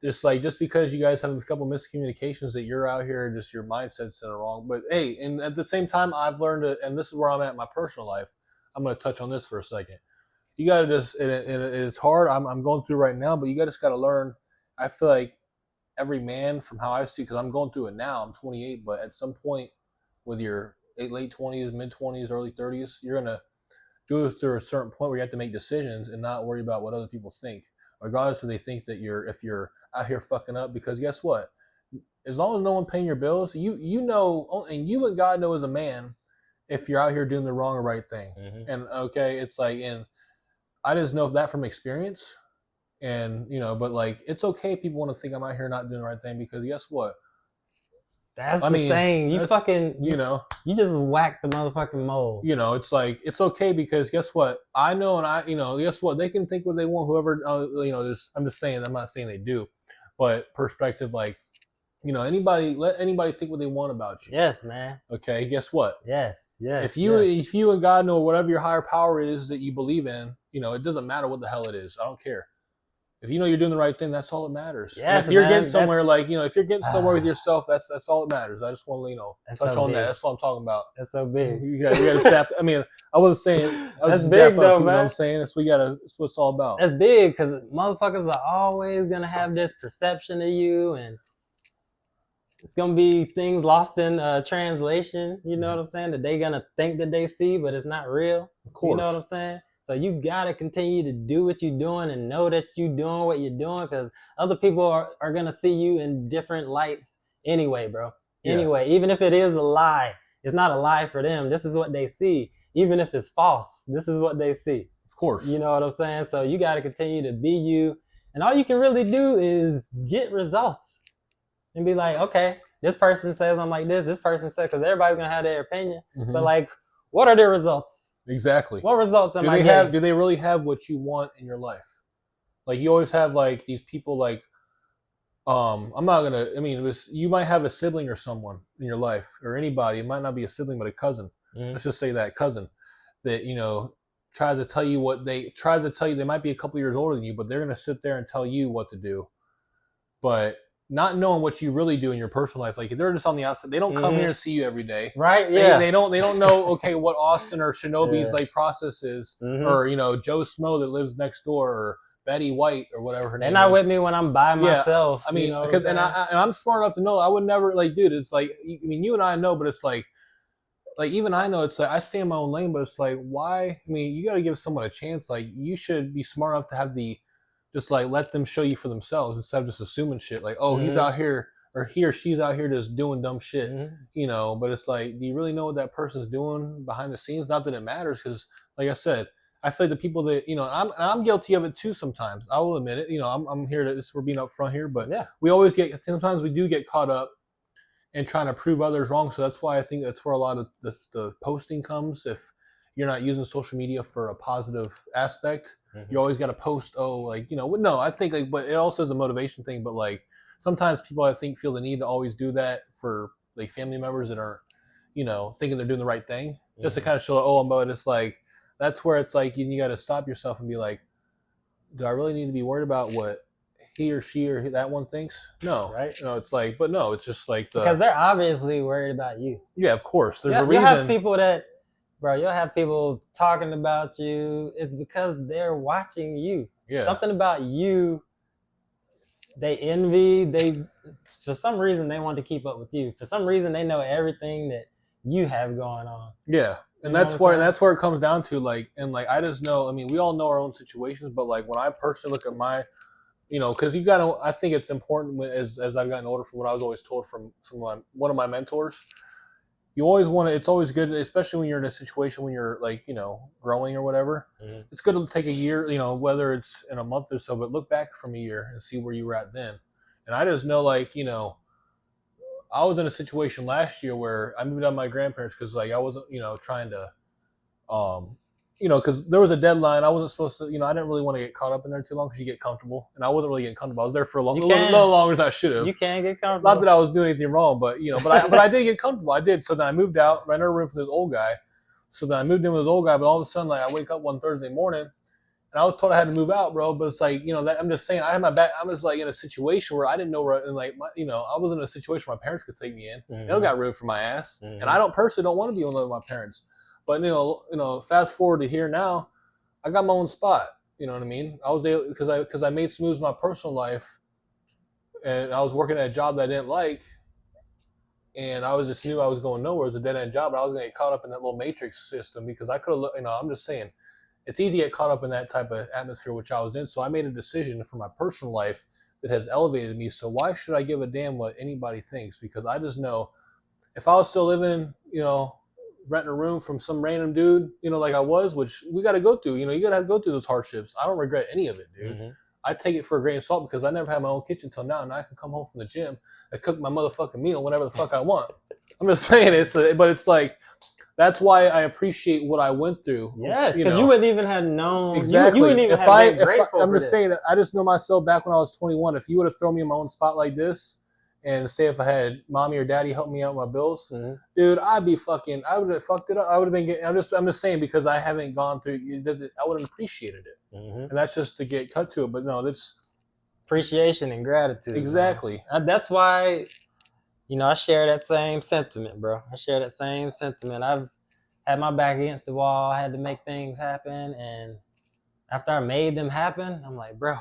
just because you guys have a couple miscommunications that you're out here just your mindset's in the wrong. But hey, and at the same time, I've learned to, and this is where I'm at in my personal life. I'm going to touch on this for a second. You got to just, and it's hard. I'm going through right now, but you just got to learn. I feel like every man, from how I see, because I'm going through it now. I'm 28, but at some point, with your late 20s, mid 20s, early 30s, you're gonna go through a certain point where you have to make decisions and not worry about what other people think, regardless if they think that if you're out here fucking up. Because guess what? As long as no one paying your bills, you know, and you and God know as a man if you're out here doing the wrong or right thing. And okay, it's like, and I just know that from experience. And but like, it's okay if people want to think I'm out here not doing the right thing, because guess what? That's the thing. You fucking, you just whack the motherfucking mold. It's like, it's okay, because guess what? I know, and guess what? They can think what they want, whoever, I'm just saying, I'm not saying they do, but perspective, like, let anybody think what they want about you. Yes, man. Okay, guess what? Yes. If you and God know whatever your higher power is that you believe in, it doesn't matter what the hell it is. I don't care. If you know you're doing the right thing, that's all that matters. Yes, if you're getting somewhere, if you're getting somewhere with yourself, that's all that matters. I just want to touch on that. That's what I'm talking about. That's so big. You got to step. I mean, I wasn't saying that's big though, man. You know what I'm saying? That's what it's all about. That's big, because motherfuckers are always gonna have this perception of you, and it's gonna be things lost in translation. You know what I'm saying? That they gonna think that they see, but it's not real. Of course. You know what I'm saying? So you gotta continue to do what you're doing and know that you're doing what you're doing, because other people are gonna see you in different lights anyway, bro. Anyway, even if it is a lie, it's not a lie for them. This is what they see. Even if it's false, this is what they see. Of course. You know what I'm saying? So you gotta continue to be you, and all you can really do is get results and be like, okay, this person says I'm like this. This person says, because everybody's gonna have their opinion, but like, what are their results? Exactly. What results am I getting? Do they really have what you want in your life? Like, you always have like these people like, I'm not gonna. I mean, you might have a sibling or someone in your life, or anybody. It might not be a sibling, but a cousin. Let's just say that cousin that tries to tell you they might be a couple years older than you, but they're gonna sit there and tell you what to do, but not knowing what you really do in your personal life. Like, if they're just on the outside, they don't come here and see you every day, right? Yeah, they don't know okay what Austin or Shinobi's like process is, or Joe Smo that lives next door, or Betty White or whatever her name is. They're not with me when I'm by myself. I mean, because I'm smart enough to know I would never, like, dude, it's like, I mean, you and I know, but it's like even I know, it's like I stay in my own lane, but it's like, why? I mean, you got to give someone a chance. Like, you should be smart enough to have just like let them show you for themselves, instead of just assuming shit like, oh, he's out here, or he or she's out here just doing dumb shit, but it's like, do you really know what that person's doing behind the scenes? Not that it matters, because like I said, I feel like the people that, I'm guilty of it too sometimes. I will admit it. I'm here to, we're being upfront here, but we always sometimes we do get caught up in trying to prove others wrong. So that's why I think that's where a lot of the posting comes. If you're not using social media for a positive aspect, you always got to post, no, I think, like, but it also is a motivation thing. But like, sometimes people, I think, feel the need to always do that for like family members that aren't, thinking they're doing the right thing, just to kind of show, but it's like, that's where it's like, you got to stop yourself and be like, do I really need to be worried about what he or she or that one thinks? No, right? It's like, but no, it's just like because they're obviously worried about you. Yeah, of course. There's a reason. You'll have people you'll have people talking about you. It's because they're watching you. Yeah. Something about you, they envy. For some reason, they want to keep up with you. For some reason, they know everything that you have going on. Yeah. And that's where it comes down to, like, and like I just know. I mean, we all know our own situations, but like when I personally look at my, because you got to. I think it's important as I've gotten older, from what I was always told from one of my mentors. You always want to. It's always good, especially when you're in a situation when you're like growing or whatever. Mm-hmm. It's good to take a year, whether it's in a month or so, but look back from a year and see where you were at then. And I just know, like, I was in a situation last year where I moved out of my grandparents because like I wasn't, trying to, because there was a deadline. I wasn't supposed to, I didn't really want to get caught up in there too long because you get comfortable, and I wasn't really getting comfortable. I was there for a little longer than I should have. You can get comfortable. Not that I was doing anything wrong, but but I did get comfortable. I did. So then I moved out, rented a room for this old guy. So then I moved in with this old guy, but all of a sudden, like, I wake up one Thursday morning, and I was told I had to move out, bro. But it's like, that I'm just saying, I had my back. I was like in a situation where I didn't know where, and like, I was in a situation where my parents could take me in. Mm-hmm. They don't got room for my ass, and I personally don't want to be alone with my parents. But fast forward to here now, I got my own spot. You know what I mean? I was able because I made some moves in my personal life, and I was working at a job that I didn't like, and I was just knew I was going nowhere. It was a dead end job, but I was going to get caught up in that little matrix system because I could have. I'm just saying, it's easy to get caught up in that type of atmosphere which I was in. So I made a decision for my personal life that has elevated me. So why should I give a damn what anybody thinks? Because I just know if I was still living, renting a room from some random dude, like I was, which we got to go through. You got to go through those hardships. I don't regret any of it, dude. Mm-hmm. I take it for a grain of salt because I never had my own kitchen until now, and I can come home from the gym and cook my motherfucking meal whenever the fuck I want. I'm just saying but it's like, that's why I appreciate what I went through. Yes, because you wouldn't even have known. Exactly. You wouldn't even have been grateful. I'm just saying that I just know myself back when I was 21. If you would have thrown me in my own spot like this, and say if I had mommy or daddy help me out with my bills, dude, I would have fucked it up. I would have been getting. I'm just saying because I havenn't gone through. I would have appreciated it, and that's just to get cut to it. But no, that's appreciation and gratitude. Exactly. That's why, I share that same sentiment, bro. I share that same sentiment. I've had my back against the wall. I had to make things happen, and after I made them happen, I'm like, bro,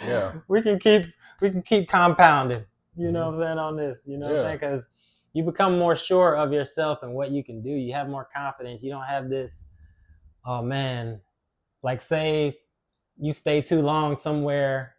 yeah, we can keep compounding. You know what I'm saying on this? You know what I'm saying? Because you become more sure of yourself and what you can do. You have more confidence. You don't have this, oh man, like say you stay too long somewhere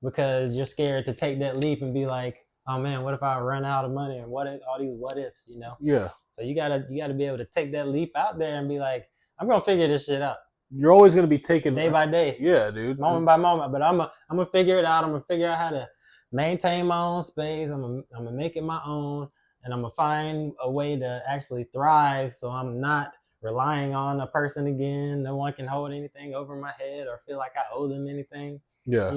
because you're scared to take that leap and be like, oh man, what if I run out of money and all these what ifs, Yeah. So you gotta be able to take that leap out there and be like, I'm gonna figure this shit out. You're always gonna be taking day by day. Yeah, dude. Moment by moment. But I'm gonna figure it out. I'm gonna figure out how to maintain my own space. I'm gonna make it my own, and I'm gonna find a way to actually thrive. So I'm not relying on a person again. No one can hold anything over my head or feel like I owe them anything. Yeah.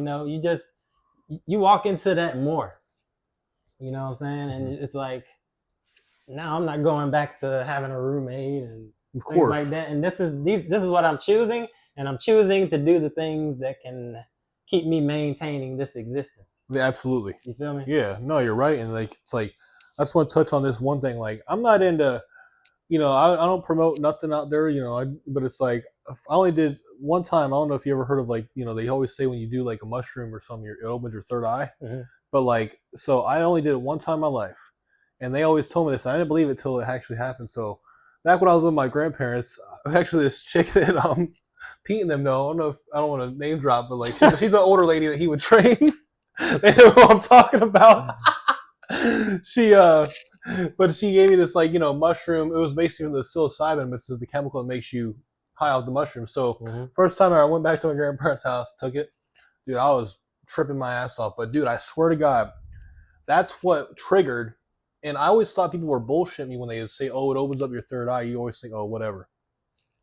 You walk into that more. You know what I'm saying? And it's like, now I'm not going back to having a roommate and things like that. And this is what I'm choosing, and I'm choosing to do the things that can keep me maintaining this existence. Yeah, absolutely. You feel me? Yeah, no, you're right. And like, it's like, I just want to touch on this one thing. Like, I'm not into, I don't promote nothing out there, but it's like, I only did one time. I don't know if you ever heard of, like, they always say when you do like a mushroom or something, it opens your third eye. Mm-hmm. But like, so I only did it one time in my life, and they always told me this. And I didn't believe it till it actually happened. So back when I was with my grandparents, actually this chick that Pete and them know, I don't want to name drop, but like she's an older lady that he would train. They know who I'm talking about. But she gave me this like mushroom. It was basically the psilocybin, but this is the chemical that makes you high off the mushroom. So first time I went back to my grandparents' house, took it, dude, I was tripping my ass off. But dude, I swear to God, that's what triggered. And I always thought people were bullshitting me when they would say, "Oh, it opens up your third eye." You always think, "Oh, whatever."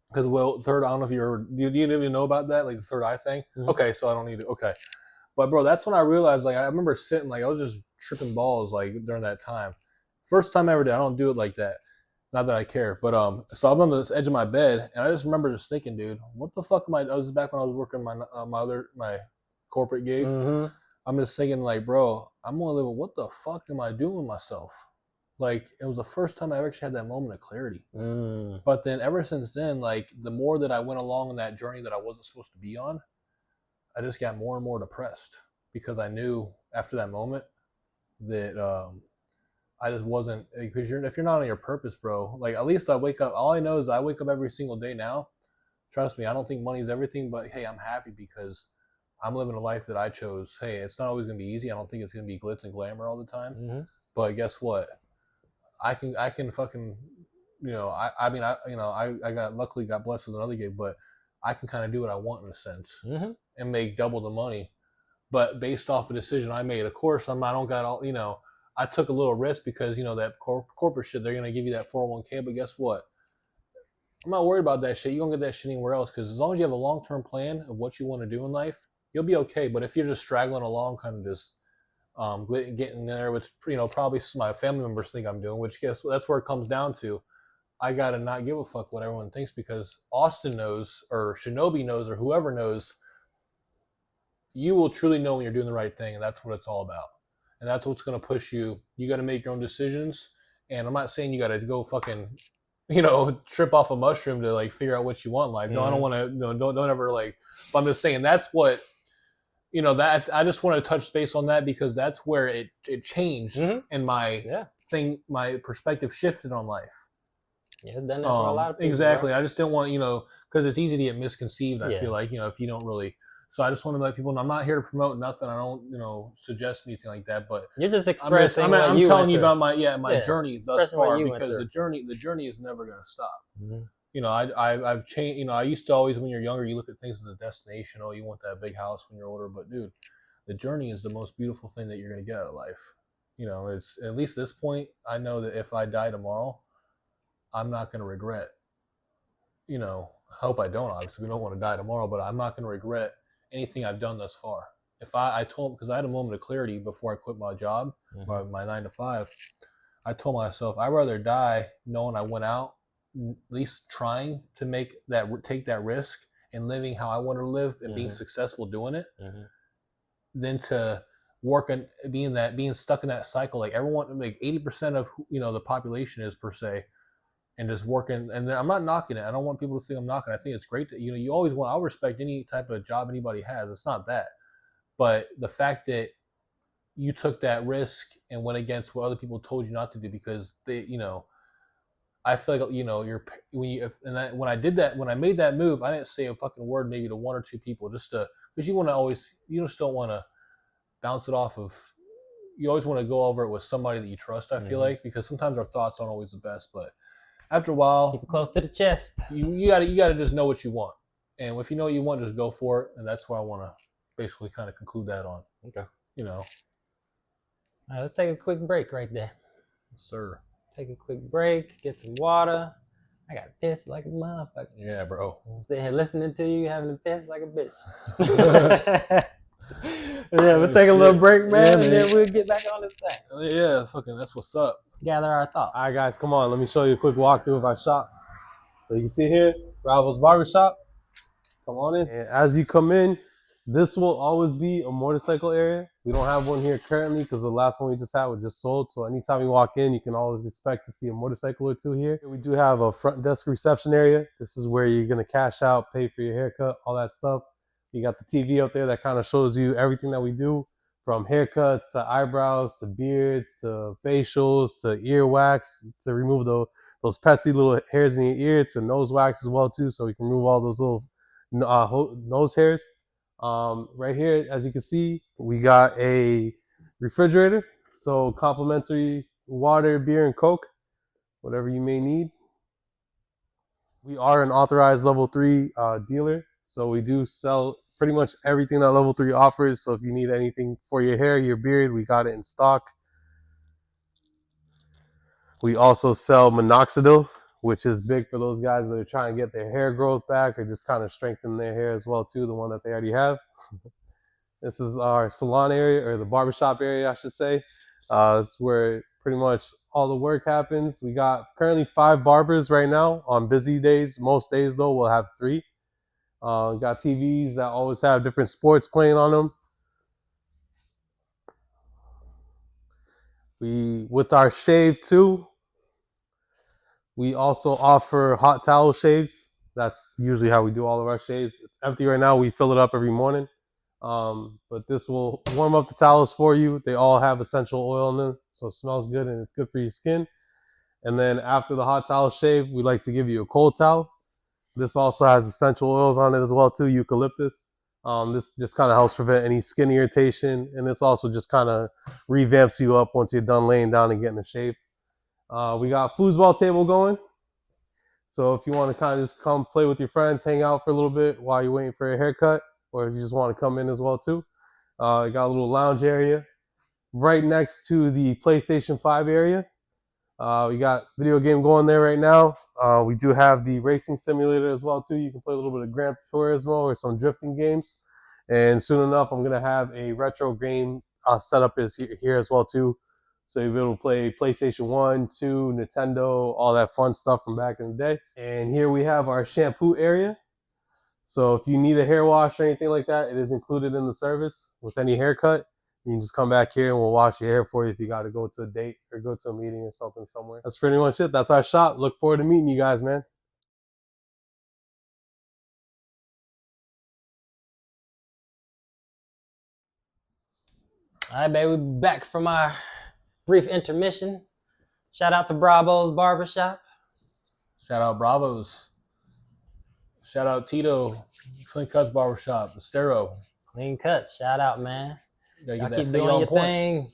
Because third, I don't know if do you even know about that, like the third eye thing? Mm-hmm. Okay, so I don't need to. Okay, but bro, that's when I realized. Like, I remember sitting, like I was just tripping balls, like during that time. First time I ever did. I don't do it like that. Not that I care, but so I'm on the edge of my bed, and I just remember just thinking, dude, what the fuck am I? I was back when I was working my corporate gig. Mm-hmm. I'm just thinking, like, bro, I'm gonna live. What the fuck am I doing with myself? Like, it was the first time I ever actually had that moment of clarity. But then ever since then, like, the more that I went along in that journey that I wasn't supposed to be on, I just got more and more depressed because I knew after that moment that I just wasn't, because if you're not on your purpose, bro. Like at least I wake up. All I know is I wake up every single day now. Trust me, I don't think money's everything, but hey, I'm happy because I'm living a life that I chose. Hey, it's not always gonna be easy. I don't think it's gonna be glitz and glamour all the time. Mm-hmm. But guess what? I can fucking, I mean I got luckily got blessed with another gig, but I can kind of do what I want in a sense Mm-hmm. and make double the money. But based off a decision I made, of course, I don't got all, I took a little risk because that corporate shit, they're gonna give you that 401k. But guess what? I'm not worried about that shit. You don't get that shit anywhere else, because as long as you have a long term plan of what you want to do in life, you'll be okay. But if you're just straggling along, kind of just getting there, which probably my family members think I'm doing, which guess that's where it comes down to. I gotta not give a fuck what everyone thinks, because Austin knows, or Shinobi knows, or whoever knows, you will truly know when you're doing the right thing, and that's what it's all about. And that's what's going to push you. You got to make your own decisions. And I'm not saying you got to go fucking, trip off a mushroom to like figure out what you want in life. No, I don't want to. Don't ever like. But I'm just saying that's what. That I just want to touch base on that, because that's where it changed, and my perspective shifted on life. Yeah, it's done that for a lot of people. Exactly. Bro. I just don't want, because it's easy to get misconceived. I feel like, if you don't really. So I just want to let people know I'm not here to promote nothing. I don't, suggest anything like that. But you're just expressing. I'm telling you about my journey thus far, because the journey is never going to stop. Mm-hmm. I've changed. I used to always, when you're younger, you look at things as a destination. Oh, you want that big house when you're older. But dude, the journey is the most beautiful thing that you're going to get out of life. It's at least this point. I know that if I die tomorrow, I'm not going to regret. I hope I don't. Obviously, we don't want to die tomorrow, but I'm not going to regret anything I've done thus far. If I told, because I had a moment of clarity before I quit my job, my 9 to 5. I told myself I'd rather die knowing I went out, at least trying to take that risk and living how I want to live and being successful doing it, than to work and being stuck in that cycle. Like everyone, like 80% of the population is, per se, and just working. And I'm not knocking it. I don't want people to think I'm knocking it. I think it's great that you always want. I'll respect any type of job anybody has. It's not that, but the fact that you took that risk and went against what other people told you not to do, because they, I feel like when I did that, when I made that move, I didn't say a fucking word, maybe to 1 or 2 people, just because you just don't want to bounce it off of. You always want to go over it with somebody that you trust. I feel like, because sometimes our thoughts aren't always the best, but after a while, keep it close to the chest. You gotta just know what you want, and if you know what you want, just go for it. And that's where I want to basically kind of conclude that on. Okay. All right, let's take a quick break right there. Sir. Take a quick break, get some water. I got pissed like a motherfucker. Yeah, bro. I'm sitting here listening to you having to piss like a bitch. Yeah, we'll take a little break, man, and then we'll get back on this thing. Yeah, fucking, that's what's up. Gather our thoughts. All right, guys, come on. Let me show you a quick walkthrough of our shop. So you can see here, Bravo's Barbershop. Come on in. And as you come in, this will always be a motorcycle area. We don't have one here currently because the last one we just had was just sold. So anytime you walk in, you can always expect to see a motorcycle or 2 here. We do have a front desk reception area. This is where you're going to cash out, pay for your haircut, all that stuff. You got the TV up there that kind of shows you everything that we do, from haircuts to eyebrows to beards to facials to ear wax, to remove those pesky little hairs in your ear, to nose wax as well too, so we can remove all those little nose hairs. Right here, as you can see, we got a refrigerator, so complimentary water, beer, and Coke, whatever you may need. We are an authorized level 3 dealer, so we do sell pretty much everything that level 3 offers. So if you need anything for your hair, your beard, we got it in stock. We also sell minoxidil, which is big for those guys that are trying to get their hair growth back or just kind of strengthen their hair as well too, the one that they already have. This is our salon area, or the barbershop area, I should say. This is where pretty much all the work happens. We got currently 5 barbers right now on busy days. Most days though, we'll have 3. Got TVs that always have different sports playing on them. With our shave too, we also offer hot towel shaves. That's usually how we do all of our shaves. It's empty right now. We fill it up every morning. But this will warm up the towels for you. They all have essential oil in them, so it smells good and it's good for your skin. And then after the hot towel shave, we like to give you a cold towel. This also has essential oils on it as well too, eucalyptus. This just kind of helps prevent any skin irritation, and this also just kind of revamps you up once you're done laying down and getting a shave. We got foosball table going. So if you want to kind of just come play with your friends, hang out for a little bit while you're waiting for your haircut, or if you just want to come in as well too. You got a little lounge area right next to the PlayStation 5 area. We got video game going there right now. We do have the racing simulator as well too. You can play a little bit of Gran Turismo or some drifting games. And soon enough, I'm gonna have a retro game setup is here as well too. So you'll be able to play PlayStation 1, 2, Nintendo, all that fun stuff from back in the day. And here we have our shampoo area. So if you need a hair wash or anything like that, it is included in the service with any haircut. You can just come back here and we'll wash your hair for you if you got to go to a date or go to a meeting or something somewhere. That's pretty much it. That's our shop. Look forward to meeting you guys, man. All right, baby, we're back from our brief intermission. Shout out to Bravo's Barbershop. Shout out Bravos. Shout out Tito, Clean Cuts Barbershop, Estero. Clean Cuts. Shout out, man. Gotta Y'all get that keep fade doing on your point. thing.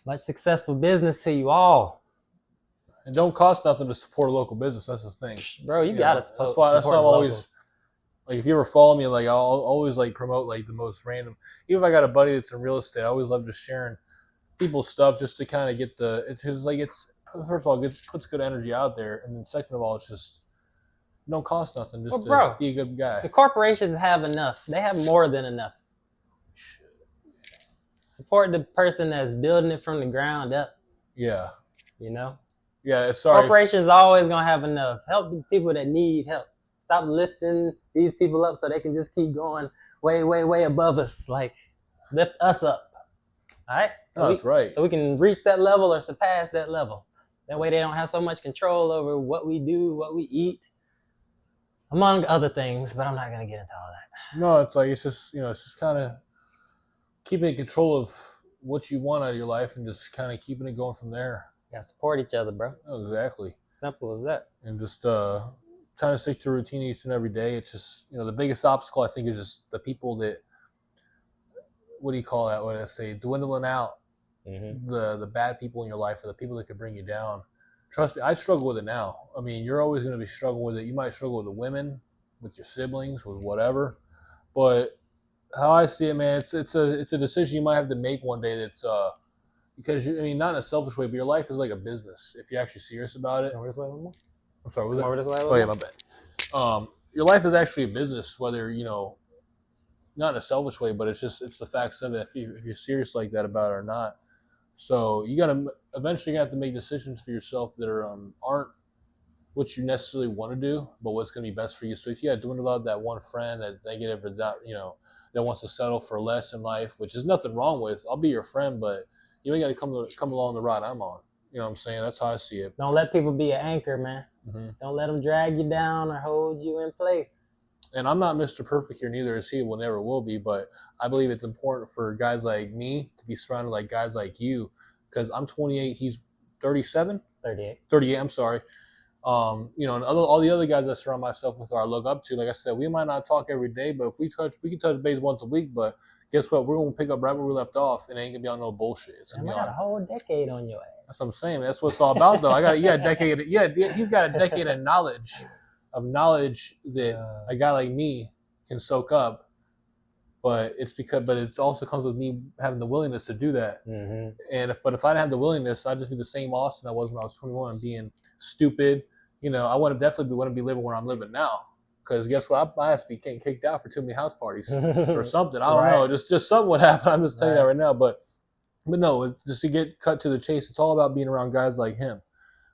Much successful business to you all. It don't cost nothing to support a local business. That's the thing. Bro, you You gotta know, support, that's why I'm support always locals. like, if you ever follow me, like I'll always like promote like the most random. Even if I got a buddy that's in real estate, I always love just sharing people's stuff just to kind of get the. It's just like it's first of all, it puts good energy out there, and then second of all, it's just it don't cost nothing just Well, bro, to be a good guy. The corporations have enough. They have more than enough. Support the person that's building it from the ground up. Yeah. You know? Yeah, sorry. Corporations always gonna have enough. Help the people that need help. Stop lifting these people up so they can just keep going way, way, way above us. Like, lift us up. All right? So that's right. So we can reach that level or surpass that level. That way they don't have so much control over what we do, what we eat, among other things, but I'm not gonna get into all that. No, it's like it's just kind of keeping control of what you want out of your life and just kind of keeping it going from there. Yeah, support each other, bro. Oh, exactly. Simple as that. And just trying to stick to routine each and every day. It's just, the biggest obstacle I think is just the people that, what do you call that? What did I say? Dwindling out. Mm-hmm. The bad people in your life, or the people that could bring you down. Trust me, I struggle with it now. I mean, you're always going to be struggling with it. You might struggle with the women, with your siblings, with whatever. But how I see it, man, it's a decision you might have to make one day. That's because not in a selfish way, but your life is like a business. If you're actually serious about it. Over this way a little more. I'm sorry. Over this way a little more? Oh yeah, my bad. Your life is actually a business, whether not in a selfish way, but it's the facts of it. If you're serious like that about it or not. So you eventually have to make decisions for yourself that aren't what you necessarily want to do, but what's going to be best for you. So if you got to dwindle out that one friend that negative or that that wants to settle for less in life, which is nothing wrong with. I'll be your friend, but you ain't got to come along the ride I'm on. You know what I'm saying? That's how I see it. Don't let people be an anchor, man. Mm-hmm. Don't let them drag you down or hold you in place. And I'm not Mr. Perfect here, neither is he. Will never will be. But I believe it's important for guys like me to be surrounded like guys like you, because I'm 28. He's 37. 38. 38. I'm sorry. And all the other guys I surround myself with or I look up to, like I said, we might not talk every day, but if we can touch base once a week. But guess what? We're gonna pick up right where we left off. It ain't gonna be on no bullshit. It's gonna I got a whole decade on your ass. That's what I'm saying. That's what it's all about, though. A decade. Yeah, he's got a decade of knowledge that a guy like me can soak up. But it also comes with me having the willingness to do that. Mm-hmm. And if I didn't have the willingness, I'd just be the same Austin I was when I was 21, being stupid. I wouldn't be living where I'm living now. Because guess what? I have to be getting kicked out for too many house parties or something. I don't know. Just something would happen. I'm just telling you that right now. But no, just to get cut to the chase, it's all about being around guys like him.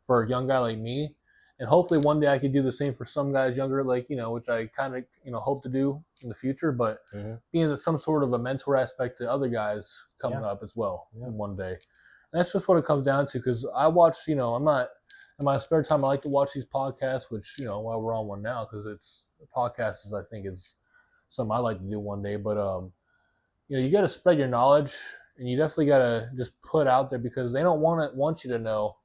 For a young guy like me. And hopefully one day I could do the same for some guys younger, which I kind of, hope to do in the future. But being some sort of a mentor aspect to other guys coming up as well one day. And that's just what it comes down to. Because I watch, I'm not, in my spare time, I like to watch these podcasts, which, while we're on one now, because it's podcasts, I think is something I'd like to do one day. But you got to spread your knowledge, and you definitely got to just put out there because they don't want you to know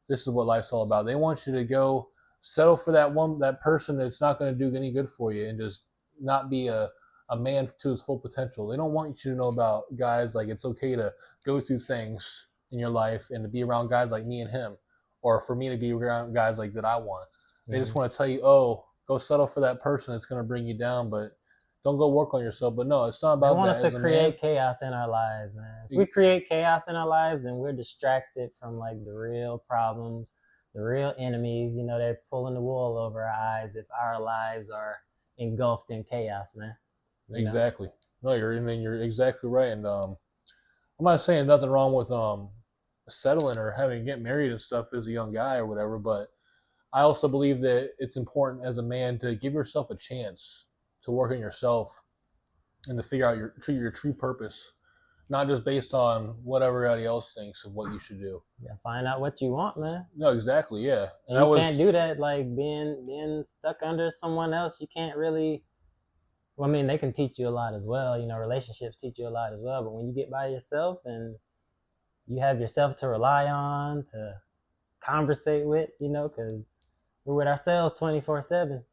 this is what life's all about. They want you to go settle for that person that's not going to do any good for you and just not be a man to his full potential. They don't want you to know about guys like it's okay to go through things in your life and to be around guys like me and him, or for me to be around guys like that I want. They just want to tell you, oh, go settle for that person that's going to bring you down, but don't go work on yourself. But no, it's not about that. They want us to create chaos in our lives, man. If we create chaos in our lives, then we're distracted from like the real problems, the real enemies. They're pulling the wool over our eyes if our lives are engulfed in chaos, man. Exactly. No, you're exactly right. And I'm not saying nothing wrong with settling or get married and stuff as a young guy or whatever, but I also believe that it's important as a man to give yourself a chance to work on yourself and to figure out your true purpose, not just based on what everybody else thinks of what you should do. Yeah, find out what you want, man. No, exactly, yeah. And you can't do that like being stuck under someone else. You can't really. Well, I mean, they can teach you a lot as well. Relationships teach you a lot as well. But when you get by yourself and you have yourself to rely on, to conversate with, because we're with ourselves 24/7.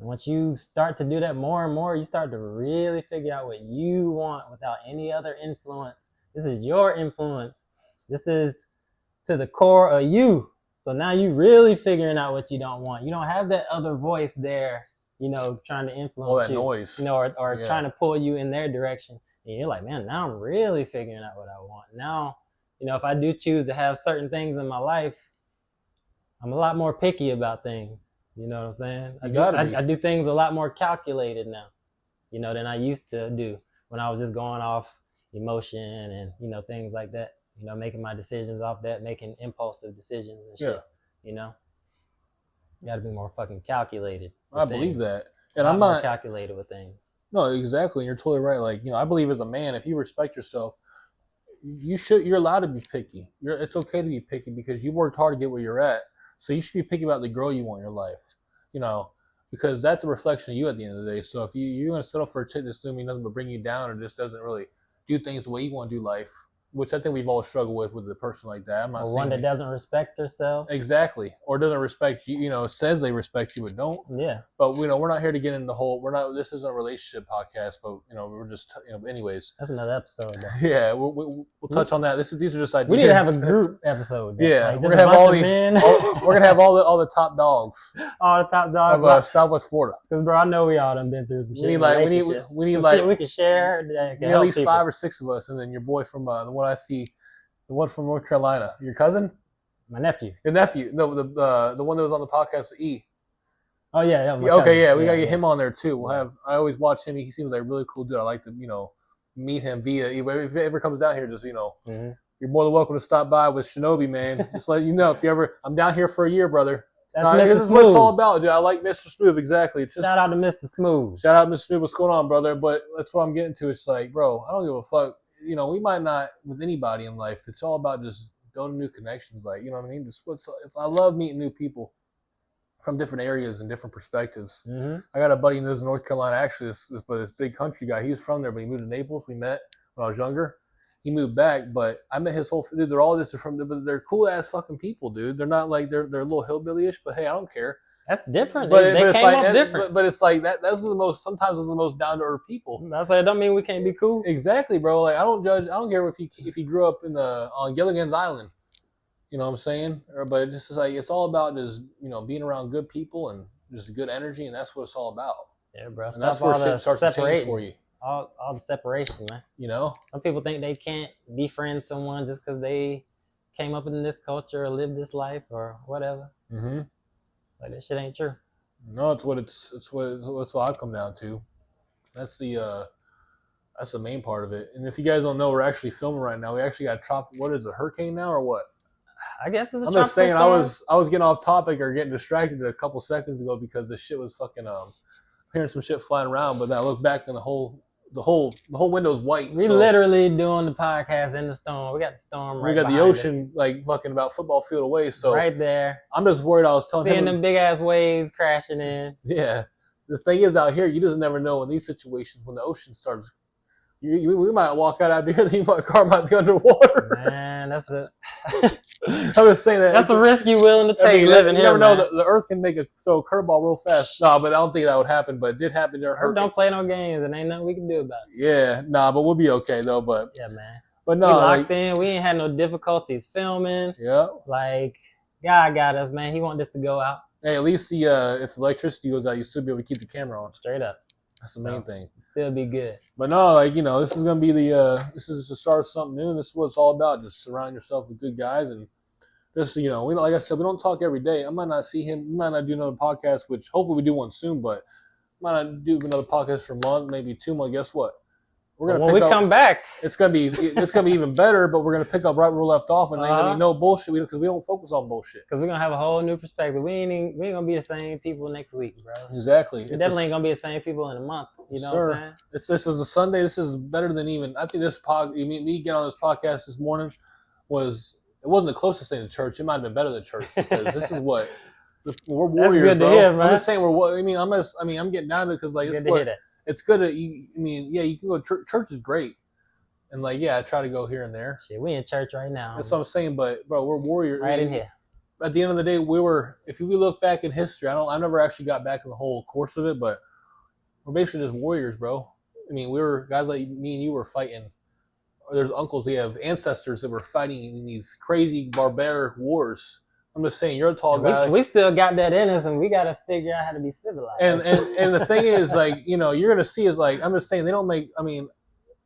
And once you start to do that more and more, you start to really figure out what you want without any other influence. This is your influence. This is to the core of you. So now you really figuring out what you don't want. You don't have that other voice there, trying to influence all that you, noise, or trying to pull you in their direction. And you're like, man, now I'm really figuring out what I want. Now, if I do choose to have certain things in my life, I'm a lot more picky about things. You know what I'm saying? I do things a lot more calculated now, than I used to do when I was just going off emotion and, things like that, making my decisions off that, making impulsive decisions and shit, You got to be more fucking calculated. I believe that. And I'm not calculated with things. No, exactly. And you're totally right. Like, I believe as a man, if you respect yourself, you're allowed to be picky. It's okay to be picky because you worked hard to get where you're at. So you should be picky about the girl you want in your life, because that's a reflection of you at the end of the day. So if you're going to settle for a chick that's doing nothing but bring you down or just doesn't really do things the way you want to do life, which I think we've all struggled with a person like that. I'm not or saying one that doesn't respect herself. Exactly. Or doesn't respect you, says they respect you but don't. Yeah. But, we're not here to get into the whole, this isn't a relationship podcast, but, we're just, anyways. That's another episode, though. Yeah, we'll touch on that. These are just ideas. We need to have a group episode. Though. Yeah. Like, we're going to have all the top dogs. All the top dogs. Of Southwest Florida. Because, bro, I know we all done been through some shit. We need shit we can share. We need at least 5 or 6 of us, and then your boy from the one I see. The one from North Carolina. Your cousin? My nephew. Your nephew. No, the one that was on the podcast with E. Oh, yeah. Okay, cousin. Yeah. We got to get him on there, too. I always watch him. He seems like a really cool dude. I like to, meet him via, if he ever comes down here, just, Mm-hmm. You're more than welcome to stop by with Shinobi, man. Just let you know, if you ever, I'm down here for a year, brother. This is what it's all about, dude. I like Mr. Smooth, exactly. It's just, shout out to Mr. Smooth. Shout out to Mr. Smooth. What's going on, brother? But that's what I'm getting to. It's like, bro, I don't give a fuck. We might not with anybody in life. It's all about just building new connections. Like, you know what I mean? I love meeting new people from different areas and different perspectives. Mm-hmm. I got a buddy who lives in North Carolina. Actually, this big country guy. He was from there, but he moved to Naples. We met when I was younger. He moved back, but I met his whole. Dude, they're all just from. They're cool ass fucking people, dude. They're not like they're a little hillbilly-ish, but hey, I don't care. That's different. But they came up different. But it's like that. Sometimes those are the most down to earth people. That's like, it don't mean we can't be cool. Exactly, bro. Like, I don't judge. I don't care if he grew up on Gilligan's Island. You know what I'm saying? But it just is like it's all about just being around good people and just good energy, and that's what it's all about. Yeah, bro. And that's where shit starts to change for you. All the separation, man. Some people think they can't befriend someone just because they came up in this culture or lived this life or whatever. Mm-hmm. Like, that shit ain't true. No, it's what I come down to. That's the main part of it. And if you guys don't know, we're actually filming right now. We actually got what is it, a hurricane now or what? I guess it's a I'm just saying storm. I was getting off topic or getting distracted a couple seconds ago because this shit was fucking hearing some shit flying around, but then I look back and the whole window's white. We literally doing the podcast in the storm. We got the storm right. We got the ocean like fucking about football field away. So right there. I'm just worried. I was telling seeing them big ass waves crashing in. Yeah, the thing is, out here, you just never know in these situations when the ocean starts. We might walk out here, and my car might be underwater. Man, that's a I'm just saying that that's a risk you willing to take living you here, never man. know. The Earth can throw a curveball real fast. No, but I don't think that would happen. But it did happen during Earth don't play no games, and ain't nothing we can do about it. Yeah, nah, but we'll be okay though. But Yeah, man. no, We locked in. We ain't had no difficulties filming. Yeah. Like, God got us, man. He want this to go out. Hey, at least if electricity goes out, you still be able to keep the camera on. Straight up. That's the main thing. Still be good. But no, like, this is gonna be this is the start of something new. And this is what it's all about. Just surround yourself with good guys, and just like I said, we don't talk every day. I might not see him. We might not do another podcast, which hopefully we do one soon. But might not do another podcast for a month, maybe 2 months. Guess what? We're gonna when we come back, it's gonna be even better. But we're gonna pick up right where we left off, and ain't gonna be no bullshit because we don't focus on bullshit. Because we're gonna have a whole new perspective. We ain't gonna be the same people next week, bro. Exactly. We definitely ain't gonna be the same people in a month. You know what I'm saying? This is a Sunday. This is better than even. I think this me get on this podcast this morning it wasn't the closest thing to church. It might have been better than church because this is what we're warriors. That's good to bro. Hear, man. I'm just saying I'm getting down to it because like it's good it's good to you can go church is great. And I try to go here and there. Shit, we in church right now. That's what I'm saying, but bro, we're warriors. Right in here. At the end of the day, if we look back in history, I never actually got back in the whole course of it, but we're basically just warriors, bro. I mean, we were guys like me and you were fighting. There's uncles, we have ancestors that were fighting in these crazy barbaric wars. I'm just saying, you're a tall guy. We still got that in us, and we got to figure out how to be civilized. And the thing is, you're gonna see is I'm just saying they don't make. I mean,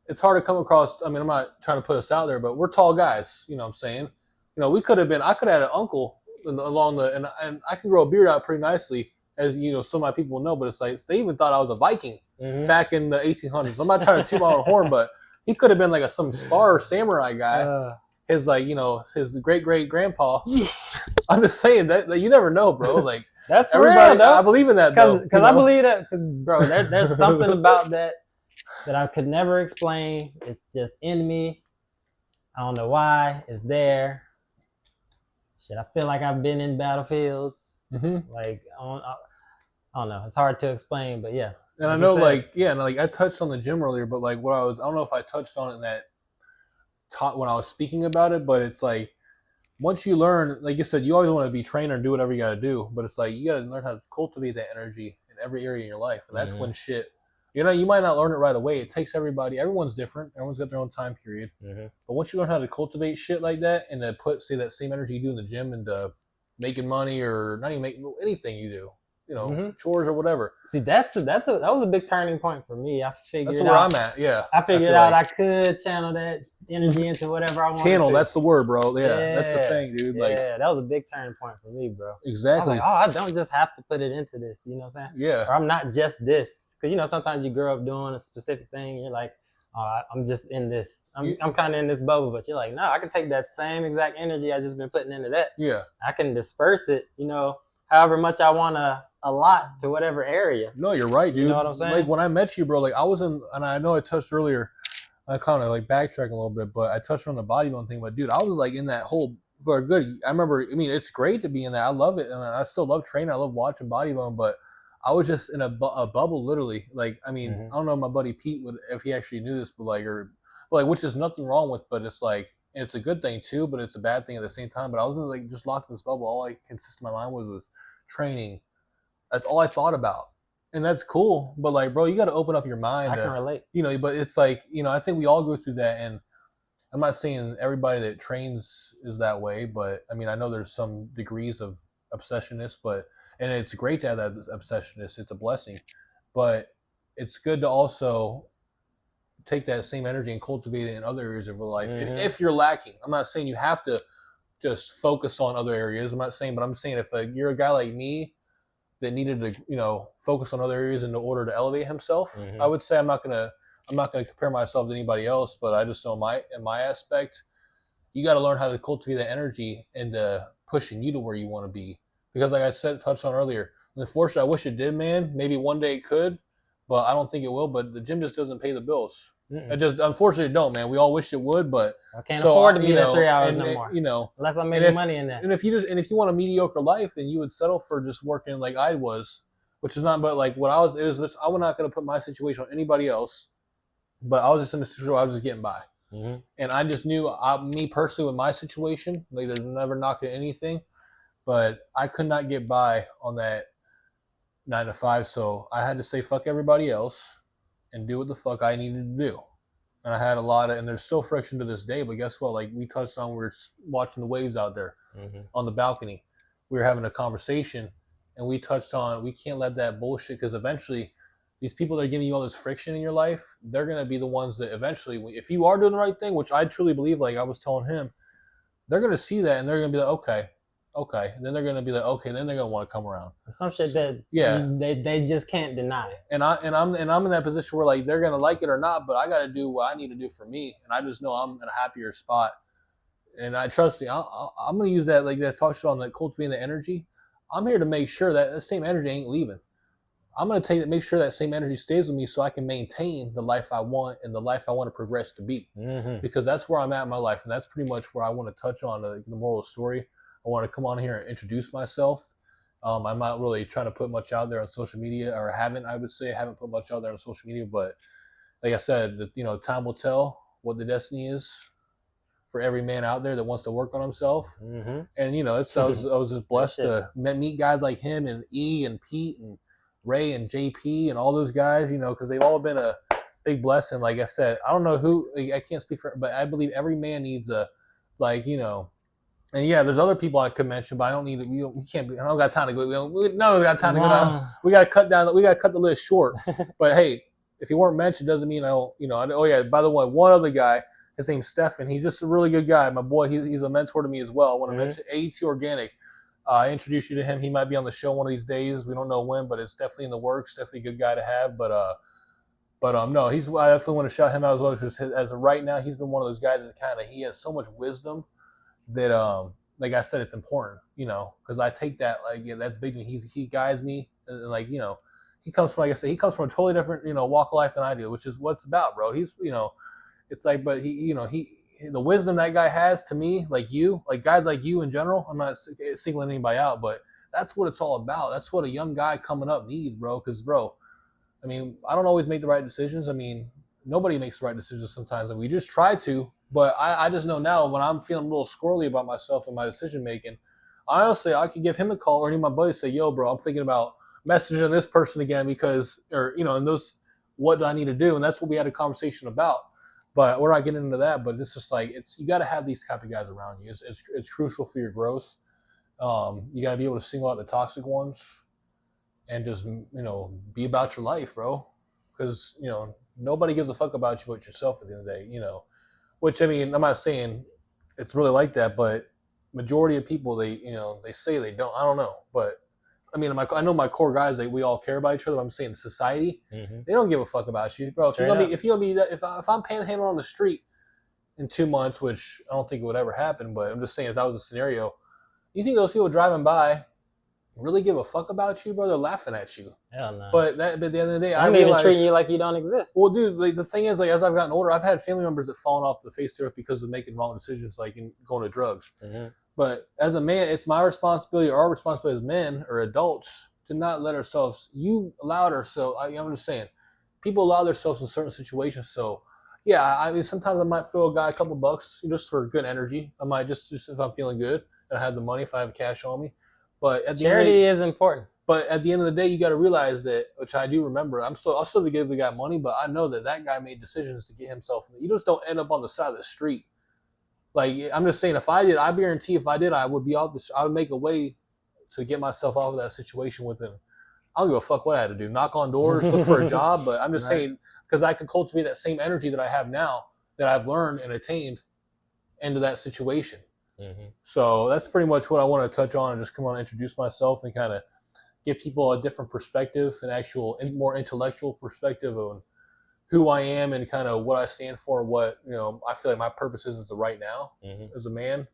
it's hard to come across. I mean, I'm not trying to put us out there, but we're tall guys. You know what I'm saying? We could have been. I could have had an uncle along and I can grow a beard out pretty nicely, as some of my people know. But it's they even thought I was a Viking back in the 1800s. I'm not trying to toot my own horn, but he could have been like some spar samurai guy. His his great grandpa. I'm just saying that you never know, bro. Like that's everybody. Real, I believe in that because I believe that, bro. There's something about that I could never explain. It's just in me. I don't know why. It's there. Shit, I feel like I've been in battlefields. Like I don't know. It's hard to explain, but yeah. And I know, I touched on the gym earlier, but I don't know if I touched on it in that when I was speaking about it, but it's once you learn, like you said, you always want to be trained or do whatever you got to do, but it's you got to learn how to cultivate that energy in every area in your life, and that's when shit. You might not learn it right away. It takes everyone's different. Everyone's got their own time period. But once you learn how to cultivate shit like that and to put, say, that same energy you do in the gym into making money or not even making anything you do, chores or whatever. See, that was a big turning point for me. I figured that's where I'm at. Yeah, I figured out I could channel that energy into whatever I wanted. Channel, that's the word, bro. Yeah, that's the thing, dude. Yeah, that was a big turning point for me, bro. Exactly. I was I don't just have to put it into this. You know what I'm saying? Yeah. Or I'm not just this. Because sometimes you grow up doing a specific thing, you're like, oh, I'm just in this. I'm kind of in this bubble, but you're like, no, I can take that same exact energy I just been putting into that. Yeah. I can disperse it, however much I want to allot to whatever area. No, you're right, dude. You know what I'm saying? Like when I met you, bro, I was in, and I know I touched earlier, I kind of backtrack a little bit, but I touched on the bodybuilding thing. But dude, I was in that whole for a good. I remember. I mean, it's great to be in that. I love it, and I still love training. I love watching bodybuilding, but I was just in a bubble, literally. I don't know if my buddy Pete would, if he actually knew this, but which is nothing wrong with, but it's it's a good thing too, but it's a bad thing at the same time. But I was just locked in this bubble. All consisted my mind was training. That's all I thought about. And that's cool. But bro, you got to open up your mind. I can relate. But it's I think we all go through that. And I'm not saying everybody that trains is that way, but I mean, I know there's some degrees of obsessionist, and it's great to have that obsessionist. It's a blessing, but it's good to also take that same energy and cultivate it in other areas of your life. If you're lacking, I'm not saying you have to just focus on other areas. I'm not saying, but I'm saying if you're a guy like me that needed to, focus on other areas in order to elevate himself, I would say I'm not gonna compare myself to anybody else, but I just know in my aspect, you got to learn how to cultivate that energy into pushing you to where you want to be. Because like I said, touched on earlier, unfortunately, I wish it did, man. Maybe one day it could, but I don't think it will. But the gym just doesn't pay the bills. It just, unfortunately, don't, man. We all wish it would, but I can't afford to be there 3 hours no more. Unless I'm making money in that. And if you want a mediocre life, then you would settle for just working like I was, which is not. But like what I was, it was just, I was not going to put my situation on anybody else. But I was just in a situation where I was just getting by, and I just knew, me personally, with my situation, like there's never knocking anything, but I could not get by on that 9 to 5, so I had to say fuck everybody else and do what the fuck I needed to do. And I had a lot of, and there's still friction to this day, but guess what? Like we touched on, we were watching the waves out there on the balcony. We were having a conversation, and we touched on, we can't let that bullshit, because eventually these people that are giving you all this friction in your life, they're going to be the ones that eventually, if you are doing the right thing, which I truly believe, like I was telling him, they're going to see that and they're going to be like, okay. And then they're going to be like, okay, then they're going to want to come around. Some shit that they just can't deny. And I'm in that position where like they're going to like it or not, but I got to do what I need to do for me. And I just know I'm in a happier spot. And I trust me, I'm going to use that, like that talk shit on that cultivating the energy. I'm here to make sure that the same energy ain't leaving. I'm going to make sure that same energy stays with me so I can maintain the life I want and the life I want to progress to be. Because that's where I'm at in my life. And that's pretty much where I want to touch on the moral of the story. I want to come on here and introduce myself. I'm not really trying to put much out there on social media, or I would say I haven't put much out there on social media. But like I said, time will tell what the destiny is for every man out there that wants to work on himself. And, I was just blessed to meet guys like him and E and Pete and Ray and JP and all those guys, because they've all been a big blessing. Like I said, I don't know who, I can't speak for, but I believe every man needs a, and yeah, there's other people I could mention, but I don't need to, we can't be, I don't got time to go, we got time to go down. We got to cut the list short. But hey, if you weren't mentioned, doesn't mean I don't, oh yeah, by the way, one other guy, his name's Stefan. He's just a really good guy. My boy, he's a mentor to me as well. I want to mention AET Organic. I introduced you to him. He might be on the show one of these days. We don't know when, but it's definitely in the works. Definitely a good guy to have. But no, I definitely want to shout him out as well. Because as of right now, he's been one of those guys that he has so much wisdom that like I said, it's important, because I take that, that's big to me. He guides me, and he comes from, like I said, he comes from a totally different walk of life than I do, which is what it's about, bro. He's it's like, but he the wisdom that guy has, to me, like guys like you in general, I'm not singling anybody out, but that's what it's all about. That's what a young guy coming up needs, bro. Because, bro, I mean, I don't always make the right decisions. I mean, nobody makes the right decisions sometimes, and we just try to. But I just know now, when I'm feeling a little squirrely about myself and my decision making, honestly, I could give him a call, or any of my buddies say, yo, bro, I'm thinking about messaging this person again because, and those, what do I need to do? And that's what we had a conversation about. But we're not getting into that. But it's just you got to have these type of guys around you. It's crucial for your growth. You got to be able to single out the toxic ones and just, be about your life, bro. Because, nobody gives a fuck about you but yourself at the end of the day, Which, I mean, I'm not saying it's really like that, but majority of people, they say they don't. I don't know. But, I mean, I know my core guys, we all care about each other. But I'm saying society, they don't give a fuck about you, bro. If I'm panhandling on the street in 2 months, which I don't think it would ever happen, but I'm just saying if that was a scenario, you think those people driving by really give a fuck about you, bro? They're laughing at you. Hell no. But at the end of the day, I'm even treating you like you don't exist. Well, dude, the thing is, as I've gotten older, I've had family members that fallen off the face of the earth because of making wrong decisions, in going to drugs. But as a man, it's my responsibility, or our responsibility as men or adults, to not let ourselves. I'm just saying, people allow themselves in certain situations. So, yeah, I mean, sometimes I might throw a guy a couple bucks just for good energy. I might just if I'm feeling good and I have the money, if I have cash on me. But at the charity is important. But at the end of the day, you got to realize that, which I do remember. I'll still give the guy money, but I know that guy made decisions to get himself. You just don't end up on the side of the street. I'm just saying, I guarantee if I did, I would be off I would make a way to get myself out of that situation within. I don't give a fuck what I had to do. Knock on doors, look for a job. But I'm just saying, because I could cultivate that same energy that I have now, that I've learned and attained, into that situation. So that's pretty much what I want to touch on, and just come on and introduce myself and kind of give people a different perspective, an actual more intellectual perspective on who I am and kind of what I stand for, what I feel like my purpose is the right now as a man,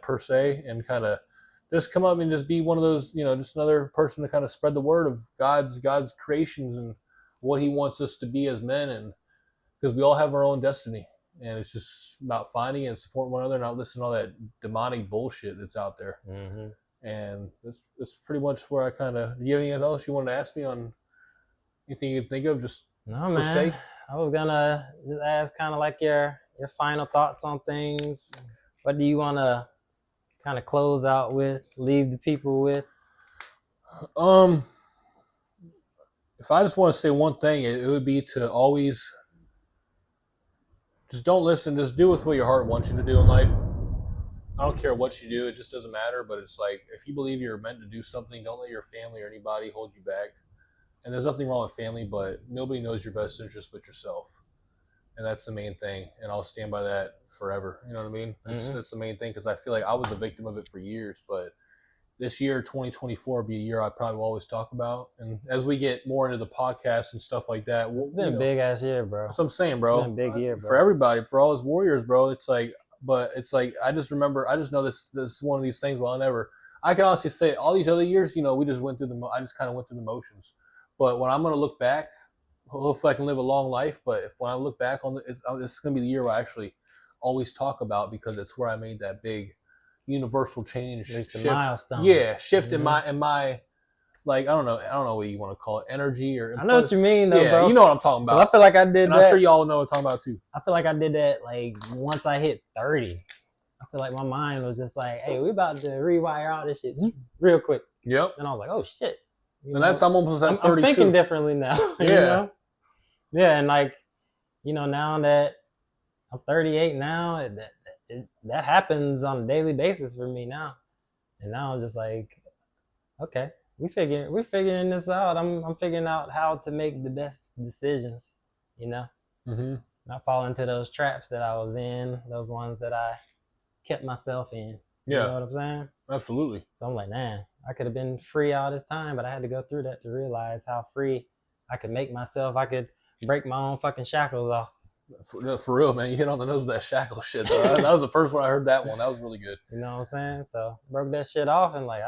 per se, and kind of just come up and just be one of those, just another person to kind of spread the word of God's creations and what He wants us to be as men, and because we all have our own destiny. And it's just about finding and supporting one another, not listening to all that demonic bullshit that's out there. And that's pretty much where I kind of. Do you have anything else you wanted to ask me on anything you can think of? Just No, per man. se? I was gonna just ask kind of like your final thoughts on things. What do you want to kind of close out with, leave the people with? If I just want to say one thing, it would be to always just don't listen. Just do with what your heart wants you to do in life. I don't care what you do; it just doesn't matter. But it's like if you believe you're meant to do something, don't let your family or anybody hold you back. And there's nothing wrong with family, but nobody knows your best interest but yourself, and that's the main thing. And I'll stand by that forever. You know what I mean? That's the main thing because I feel like I was a victim of it for years, but this year 2024 will be a year I probably will always talk about. And as we get more into the podcast and stuff like that, It's been a big ass year, bro. That's what I'm saying, bro. It's been a big year, bro. For everybody, for all his warriors, bro. It's like, but it's like I just know this is one of these things. Well, I can honestly say all these other years, we just went through I just kind of went through the motions. But when I'm gonna look back, hopefully I can live a long life. But when I look back on it's gonna be the year where I actually always talk about because it's where I made that big universal change, shift, milestone. Yeah, shift in my like I don't know what you want to call it, energy or impulse. I know what you mean, though, bro. You know what I'm talking about. I feel like I did and that. I'm sure y'all know what I'm talking about too. I feel like I did that like once I hit 30. I feel like my mind was just like, "Hey, we about to rewire all this shit real quick." Yep. And I was like, "Oh shit." That's I'm almost at 32. I'm thinking differently now. Yeah. Yeah, and like, now that I'm 38 now, that happens on a daily basis for me now. And now I'm just like, okay, we're figuring this out. I'm figuring out how to make the best decisions, not fall into those traps that I was in, those ones that I kept myself in. Yeah. You know what I'm saying? Absolutely. So I'm like, man, I could have been free all this time, but I had to go through that to realize how free I could make myself. I could break my own fucking shackles off. For real, man. You hit on the nose with that shackle shit. That was the first one I heard that one. That was really good. You know what I'm saying? So broke that shit off and like,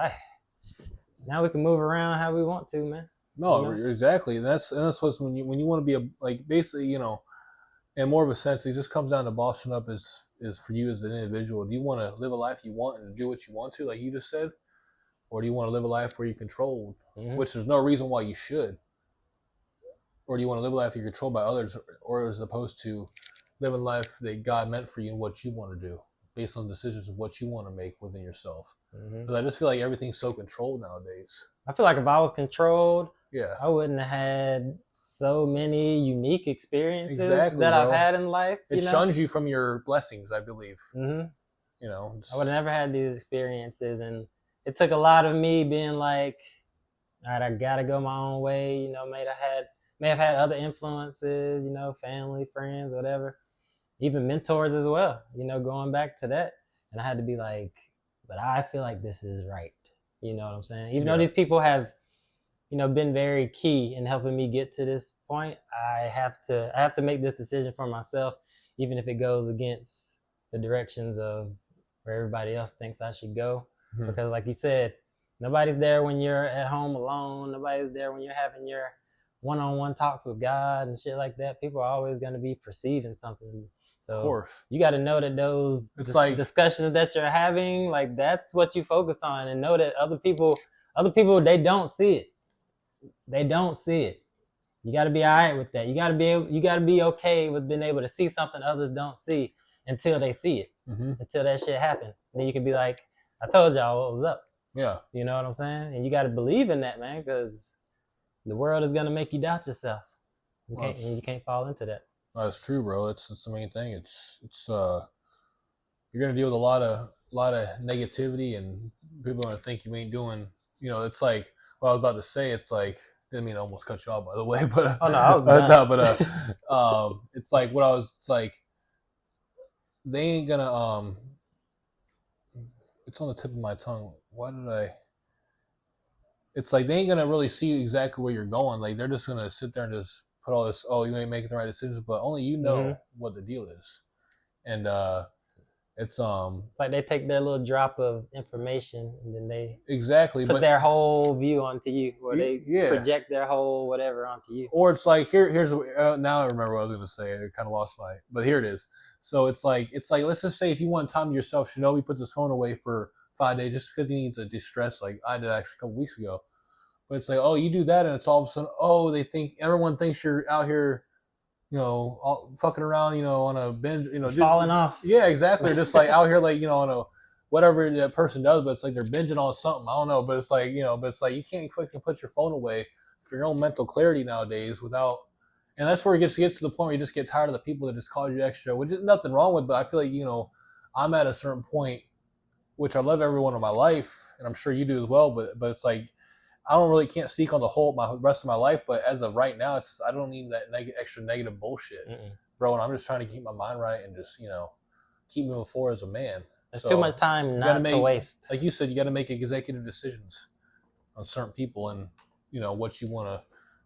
now we can move around how we want to, man. No, exactly. And that's what's when you want to be basically, in more of a sense, it just comes down to bossing up is for you as an individual. Do you want to live a life you want and do what you want to, like you just said? Or do you want to live a life where you're controlled, which there's no reason why you should? Or do you want to live a life you're controlled by others, or as opposed to living life that God meant for you and what you want to do based on decisions of what you want to make within yourself? Because I just feel like everything's so controlled nowadays. I feel like if I was controlled, yeah, I wouldn't have had so many unique experiences exactly, I've had in life. It shuns you from your blessings, I believe. I would have never had these experiences, and it took a lot of me being like, all right, I gotta go my own way. May have had other influences, family, friends, whatever, even mentors as well, going back to that. And I had to be like, but I feel like this is right. You know what I'm saying? Even though these people have, been very key in helping me get to this point, I have to make this decision for myself, even if it goes against the directions of where everybody else thinks I should go. Because like you said, nobody's there when you're at home alone. Nobody's there when you're having your one-on-one talks with God and shit like that. People are always going to be perceiving something. So of course, you got to know that those discussions that you're having, like that's what you focus on, and know that other people, they don't see it. They don't see it. You got to be all right with that. You got to be okay with being able to see something others don't see until they see it, until that shit happen. And then you can be like, I told y'all what was up. Yeah. You know what I'm saying? And you got to believe in that, man, because the world is going to make you doubt yourself. You can't fall into that. That's true, bro. It's the main thing. It's you're gonna deal with a lot of negativity, and people are gonna think you ain't doing. It's like what I was about to say. It's like didn't mean to almost cut you off, by the way, but oh no, I was done. No, but it's like what I was. It's like they ain't gonna It's on the tip of my tongue. Why did I? It's like they ain't gonna really see exactly where you're going. Like they're just gonna sit there and just put all this, oh, you ain't making the right decisions, but only you know what the deal is. And it's like they take their little drop of information and then they put their whole view onto you, or they project their whole whatever onto you. Or it's like here's now I remember what I was gonna say. I kind of lost but here it is. So it's like let's just say if you want time to yourself, Shinobi puts his phone away for 5 days just because he needs a distress, like I did actually a couple weeks ago. But it's like, oh, you do that, and it's all of a sudden, oh, everyone thinks you're out here, all fucking around, on a binge, falling off. Yeah, exactly. Or just like out here, like, on a whatever that person does, but it's like they're binging on something. I don't know, but it's like, but it's like you can't fucking put your phone away for your own mental clarity nowadays without. And that's where it gets to the point where you just get tired of the people that just cause you extra, which is nothing wrong with. But I feel like I'm at a certain point, which I love everyone in my life, and I'm sure you do as well. But it's like I can't speak on my rest of my life. But as of right now, it's just, I don't need that extra negative bullshit, bro. And I'm just trying to keep my mind right and just keep moving forward as a man. There's too much time not to waste. Like you said, you got to make executive decisions on certain people and what you want to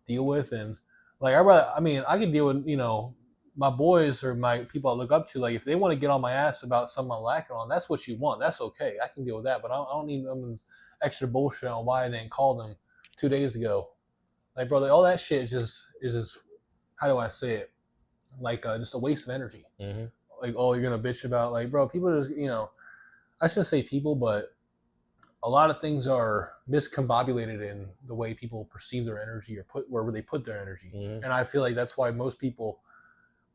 deal with. And like I could deal with my boys or my people I look up to. Like if they want to get on my ass about something I'm lacking on, that's what you want. That's okay. I can deal with that. But I don't need someone's extra bullshit on why I didn't call them 2 days ago. Like, brother, all that shit is just how do I say it? Like just a waste of energy. Mm-hmm. Like, oh, you're gonna bitch about, like, bro, people just I shouldn't say people, but a lot of things are miscombobulated in the way people perceive their energy or wherever they put their energy. Mm-hmm. And I feel like that's why most people,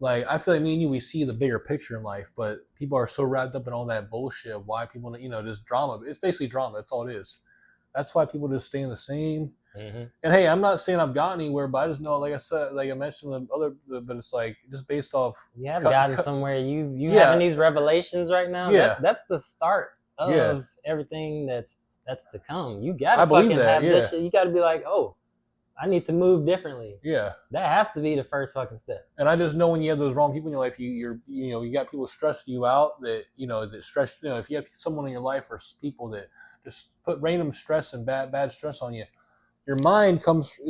like, I feel like me and you, we see the bigger picture in life, but people are so wrapped up in all that bullshit of why people, just drama. It's basically drama. That's all it is. That's why people just stay in the same. Mm-hmm. And hey, I'm not saying I've gotten anywhere, but I just know, like I said, like I mentioned with but it's like just based off. You have gotten somewhere. You having these revelations right now. Yeah, that's the start of everything that's to come. You gotta fucking have this shit. You gotta be like, oh, I need to move differently. Yeah, that has to be the first fucking step. And I just know when you have those wrong people in your life, you got people stressing you out that that stress. If you have someone in your life or people that just put random stress and bad stress on you, your mind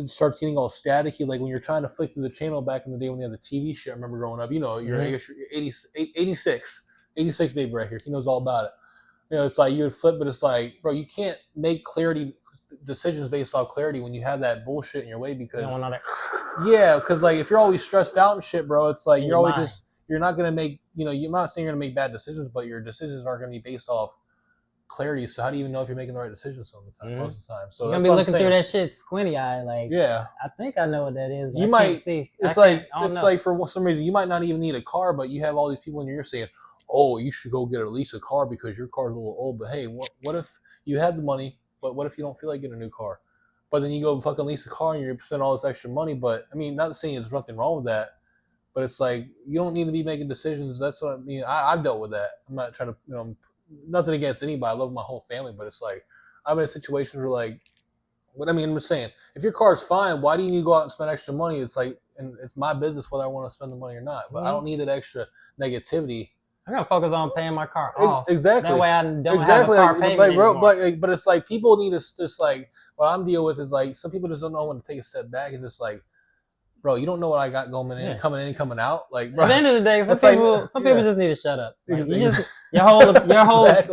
starts getting all staticky. Like when you're trying to flick through the channel back in the day when they had the TV shit. I remember growing up. You're 86 baby right here. He knows all about it. It's like you would flip, but it's like, bro, you can't make decisions based off clarity when you have that bullshit in your way because because like if you're always stressed out and shit, bro, it's like you're always you're not gonna make you're not saying you're gonna make bad decisions, but your decisions aren't gonna be based off clarity. So how do you even know if you're making the right decisions most of the time? So you're gonna be looking through that shit squinty eye, like I think I know what that is. But you might see. It's like for some reason you might not even need a car, but you have all these people in your ear saying, "Oh, you should go lease a car because your car's a little old." But hey, what if you had the money? But what if you don't feel like getting a new car? But then you go fucking lease a car and you spend all this extra money. But I mean, not saying there's nothing wrong with that, but it's like you don't need to be making decisions. That's what I mean. I've dealt with that. I'm not trying to, nothing against anybody. I love my whole family, but it's like I'm in situations where like, what I mean, I'm just saying, if your car's fine, why do you need to go out and spend extra money? It's like, and it's my business whether I want to spend the money or not. But I don't need that extra negativity. I gotta focus on paying my car off. Exactly. That way I don't have a car payment anymore. But it's like people need to just like what I'm dealing with is like some people just don't know when to take a step back and just like, bro, you don't know what I got coming in and coming out. Like, bro, at the end of the day, some people just need to shut up. Like,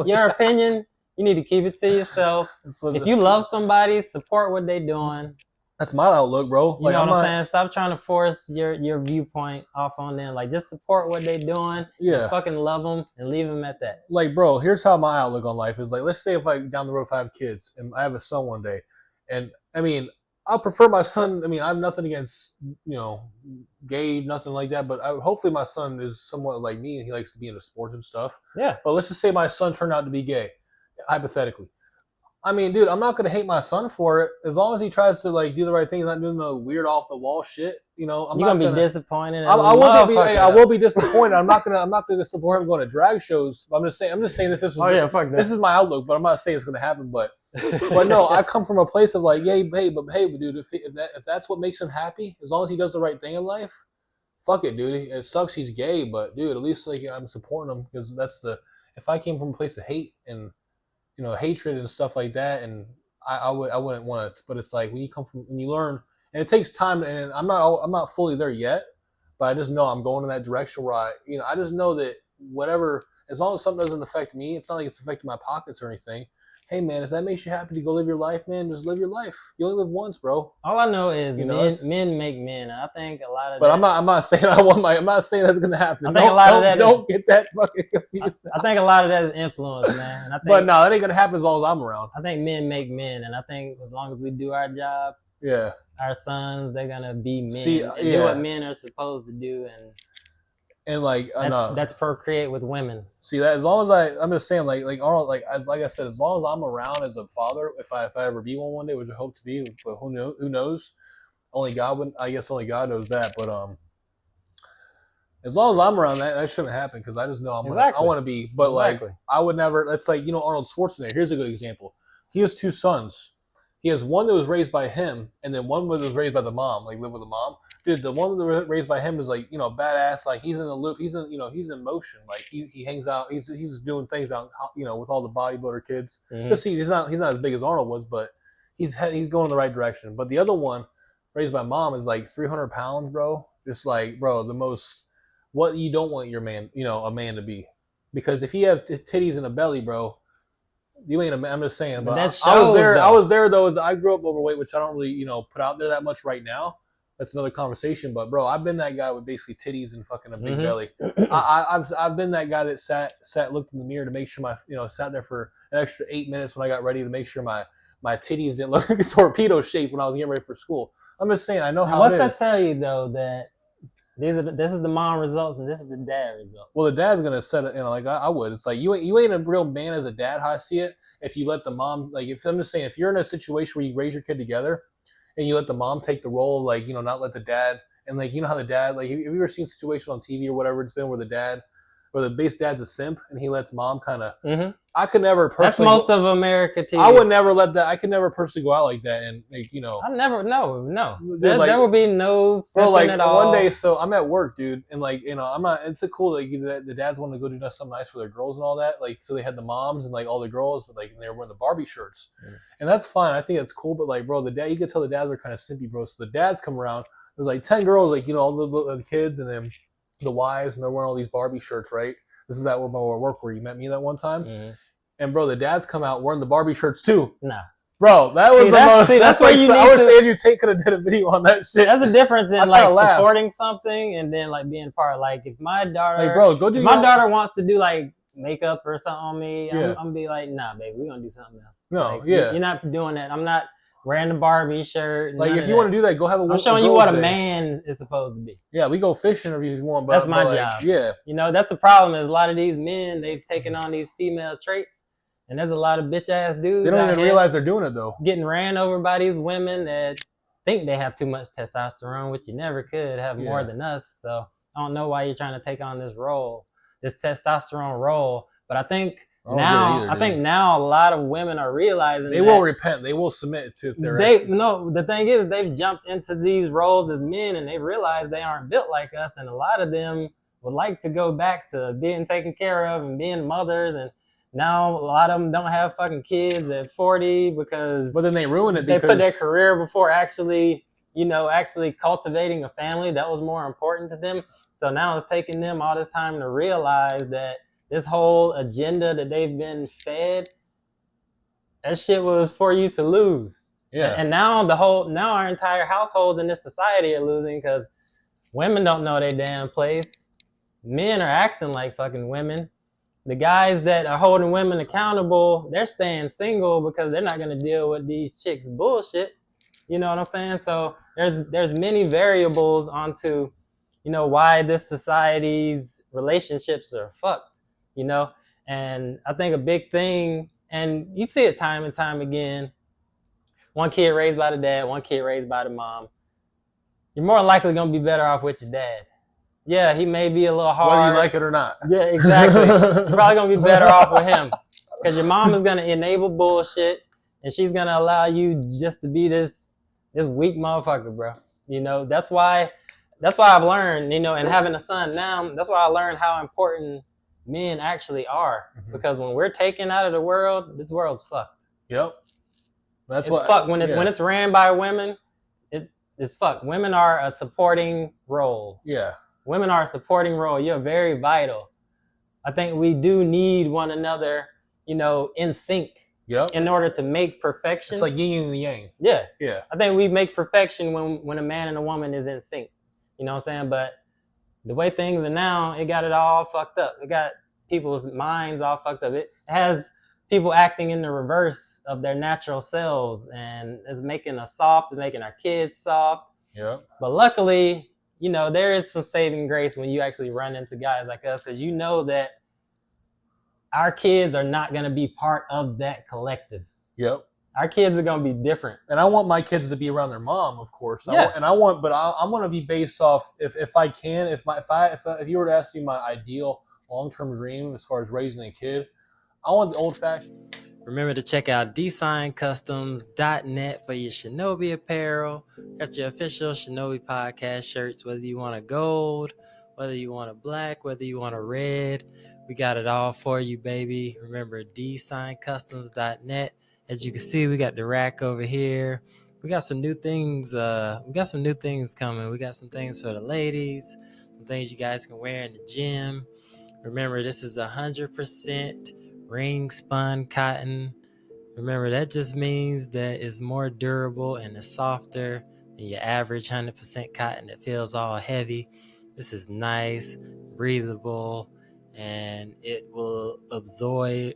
your opinion, you need to keep it to yourself. If you love somebody, support what they're doing. That's my outlook, bro. You know what I'm saying? Stop trying to force your viewpoint off on them. Like, just support what they're doing. Yeah. Fucking love them and leave them at that. Like, bro, here's how my outlook on life is. Like, let's say if down the road if I have kids and I have a son one day, and I mean, I'll prefer my son. I mean, I have nothing against gay, nothing like that. But hopefully my son is somewhat like me and he likes to be into sports and stuff. Yeah. But let's just say my son turned out to be gay, hypothetically. I mean, dude, I'm not gonna hate my son for it as long as he tries to like do the right thing. He's not doing no weird off the wall shit. You're gonna be disappointed. I will be disappointed. I'm not gonna support him going to drag shows. I'm just saying that this is this is my outlook, but I'm not saying it's gonna happen. But no, I come from a place of like, hey, dude, if that's what makes him happy, as long as he does the right thing in life, fuck it, dude. It sucks he's gay, but dude, at least like I'm supporting him because if I came from a place of hate and hatred and stuff like that, and I wouldn't want it. But it's like when you learn, and it takes time. And I'm not fully there yet, but I just know I'm going in that direction where I just know that whatever, as long as something doesn't affect me, it's not like it's affecting my pockets or anything. hey man, if that makes you happy to go live your life, man, just live your life. You only live once, bro. All I know is You know, men make men. I think a lot of but that. I'm not saying I'm not saying that's gonna happen. I think a lot of that don't get that fucking confused. I think a lot of that is influence, man. And I think, but no, that ain't gonna happen as long as I'm around. I think men make men, and I think as long as we do our job, yeah, our sons they're gonna be men and yeah. do what men are supposed to do, and like that's procreate with women. See that as long as I'm just saying like Arnold like I said, as long as I'm around as a father, if I ever be one day, which I hope to be, but who knows? Only God would. I guess only God knows that. But as long as I'm around, that shouldn't happen because I just know I want to be. But like I would never. That's like Arnold Schwarzenegger. Here's a good example. He has 2 sons. He has one that was raised by him, and then one that was raised by the mom, like live with the mom. Dude, the one that was raised by him is like badass. Like he's in the loop. He's in he's in motion. Like he hangs out. He's doing things out with all the bodybuilder kids. Mm-hmm. Just see, he's not as big as Arnold was, but he's going in the right direction. But the other one, raised by mom, is like 300 pounds, bro. Just like, bro, the most what you don't want your man, a man to be, because if you have titties and a belly, bro. You ain't a man. I'm just saying, but I was there. Though. I was there though. As I grew up overweight, which I don't really, put out there that much right now. That's another conversation. But bro, I've been that guy with basically titties and fucking a big belly. I've been that guy that sat, looked in the mirror to make sure sat there for an extra 8 minutes when I got ready to make sure my titties didn't look like torpedo shaped when I was getting ready for school. I'm just saying, I know how. What's that tell you though that? This is the mom results and this is the dad result. Well, the dad's gonna set it, like I would. It's like you ain't a real man as a dad. How I see it, if you let the mom, like, if I'm just saying, if you're in a situation where you raise your kid together, and you let the mom take the role of like not let the dad, and like how the dad, like, have you ever seen situations on TV or whatever it's been where the base dad's a simp and he lets mom kind of. Mm-hmm. I could never personally. That's most of America TV. I would never let that. I could never personally go out like that and like I never. No. There will be no. Bro, like at all. one day, so I'm at work, dude, and like I'm not. It's a cool like the dads want to go do something nice for their girls and all that. Like so they had the moms and like all the girls, but like they were wearing the Barbie shirts, and that's fine. I think that's cool. But like, bro, the dad, you can tell the dads are kind of simpy, bro. So the dads come around. There's like 10 girls, like all the kids, and then the wives, and they're wearing all these Barbie shirts, right? This is at work where you met me that one time. Mm-hmm. And bro, the dads come out wearing the Barbie shirts too. Nah. Bro, that was that's why I wish Andrew Tate could have did a video on that shit. That's the difference in like supporting something and then like being part. Like if my daughter, like, bro, go do my daughter wants to do like makeup or something on me, yeah. I'm be like, nah, baby, we're gonna do something else. No, like, yeah, you're not doing that. I'm not wearing the Barbie shirt. Like if you want to do that, go have a. I'm showing you what a man is supposed to be. Yeah, we go fishing if you want. But that's my job. Yeah, that's the problem. Is a lot of these men they've taken on these female traits. And there's a lot of bitch ass dudes. They don't even realize they're doing it though. Getting ran over by these women that think they have too much testosterone, which you never could have more than us. So I don't know why you're trying to take on this role, this testosterone role. But I think now a lot of women are realizing they will repent. They will submit to their. The thing is they've jumped into these roles as men and they realize they aren't built like us. And a lot of them would like to go back to being taken care of and being mothers and. Now, a lot of them don't have fucking kids at 40 because... But then they ruin it because... They put their career before actually cultivating a family. That was more important to them. So now it's taking them all this time to realize that this whole agenda that they've been fed, that shit was for you to lose. Yeah. And now our entire households in this society are losing because women don't know their damn place. Men are acting like fucking women. The guys that are holding women accountable, they're staying single because they're not going to deal with these chicks' bullshit. You know what I'm saying? So there's many variables onto, why this society's relationships are fucked, And I think a big thing, and you see it time and time again, one kid raised by the dad, one kid raised by the mom. You're more likely going to be better off with your dad. Yeah, he may be a little hard. Whether you like it or not. Yeah, exactly. You're probably going to be better off with him. Because your mom is going to enable bullshit, and she's going to allow you just to be this weak motherfucker, bro. That's why I've learned, and having a son now, that's why I learned how important men actually are. Mm-hmm. Because when we're taken out of the world, this world's fucked. Yep. It's fucked. When it's ran by women, it's fucked. Women are a supporting role. Yeah. Women are a supporting role. You're very vital. I think we do need one another, in sync. Yep. in order to make perfection. It's like yin and yang. Yeah. Yeah. I think we make perfection when a man and a woman is in sync. You know what I'm saying? But the way things are now, it got it all fucked up. It got people's minds all fucked up. It has people acting in the reverse of their natural selves, and it's making us soft. It's making our kids soft. Yeah. But luckily, you know, there is some saving grace when you actually run into guys like us, because you know that our kids are not going to be part of that collective. Yep. Our kids are going to be different. And I want my kids to be around their mom, of course. Yeah. I'm going to be based off if I can. If you were to ask me my ideal long-term dream as far as raising a kid, I want the old-fashioned. Remember to check out designcustoms.net for your Shinobi apparel. Got your official Shinobi podcast shirts, whether you want a gold, whether you want a black, whether you want a red. We got it all for you, baby. Remember, designcustoms.net. As you can see, we got the rack over here. We got some new things. We got some new things coming. We got some things for the ladies, some things you guys can wear in the gym. Remember, this is 100% ring spun cotton. Remember, that just means that it's more durable and it's softer than your average 100% cotton that feels all heavy. This is nice, breathable, and it will absorb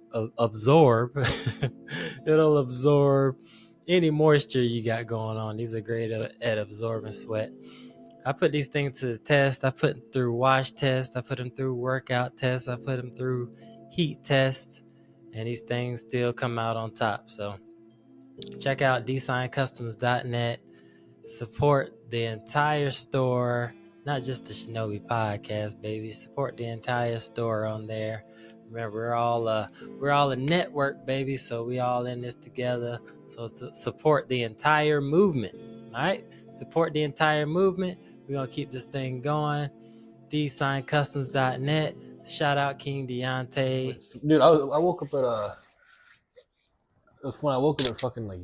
it'll absorb any moisture you got going on. These are great at absorbing sweat. I put these things to the test. I put them through wash tests. I put them through workout tests. I put them through heat tests. And these things still come out on top. So check out designcustoms.net. Support the entire store, not just the Shinobi podcast, baby. Support the entire store on there. Remember, we're all a network, baby. So we all in this together. So support the entire movement. All right, support the entire movement. We're gonna keep this thing going. designcustoms.net. Shout out King Deontay. Dude, I woke up at it was when I woke up at fucking like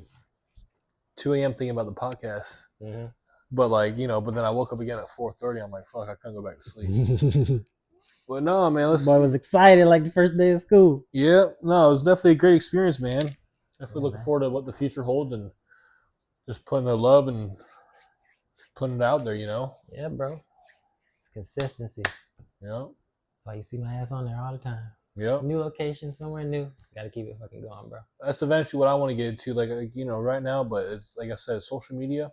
2 a.m. thinking about the podcast. Mm-hmm. But like, you know, but then I woke up again at 4:30. I'm like, fuck, I can't go back to sleep. But no, man, Boy was excited like the first day of school. Yeah, no, it was definitely a great experience, man. Definitely looking man. forward to what the future holds and just putting the love and putting it out there, you know? Yeah, bro. It's consistency. Yeah. That's why you see my ass on there all the time. Yep. New location, somewhere new. Gotta keep it fucking going, bro. That's eventually what I want to get into, like you know, right now. But it's like I said, social media.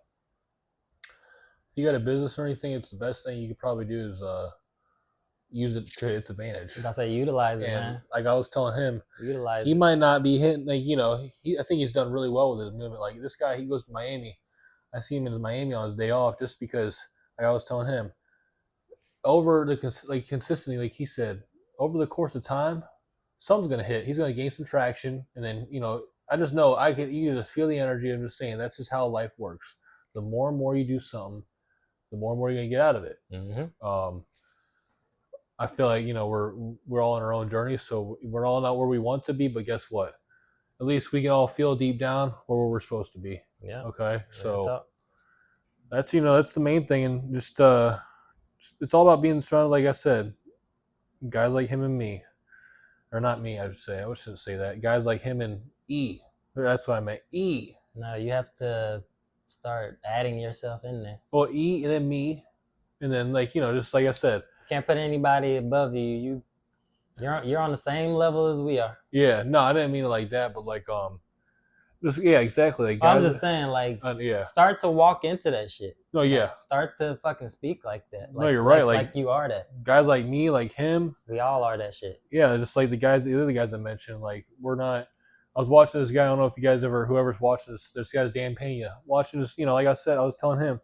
If you got a business or anything, it's the best thing you could probably do is use it to its advantage. I say utilize it, And man. like I was telling him, Utilize he it. might not be hitting, like, you know, I think he's done really well with his movement. Like this guy, he goes to Miami. I see him in Miami on his day off just because, like I was telling him, over the consistently, like he said, over the course of time, something's gonna hit. He's gonna gain some traction, and then, you know, I just know you just feel the energy. I'm just saying that's just how life works. The more and more you do something, the more and more you're gonna get out of it. Mm-hmm. I feel like, you know, we're all on our own journey, so we're all not where we want to be, but guess what? At least we can all feel deep down where we're supposed to be. Yeah. Okay. So talk. that's, you know, that's the main thing, and just it's all about being surrounded, like I said, guys like him and me. Or not me, I should say. I shouldn't say that. Guys like him and E. That's what I meant. E. No, you have to start adding yourself in there. Well, E and then me. And then, like, you know, just like I said. Can't put anybody above you. You're on the same level as we are. Yeah, no, I didn't mean it like that, but like just yeah, exactly. Like guys, I'm just saying, like, yeah. Start to walk into that shit. No, yeah. Like, start to fucking speak like that. No, you're right. Like you are that. Guys like me, like him. We all are that shit. Yeah, just like the other guys I mentioned. Like, we're not. I was watching this guy. I don't know if you guys whoever's watching this guy's Dan Pena. Watching this, you know, like I said, I was telling him,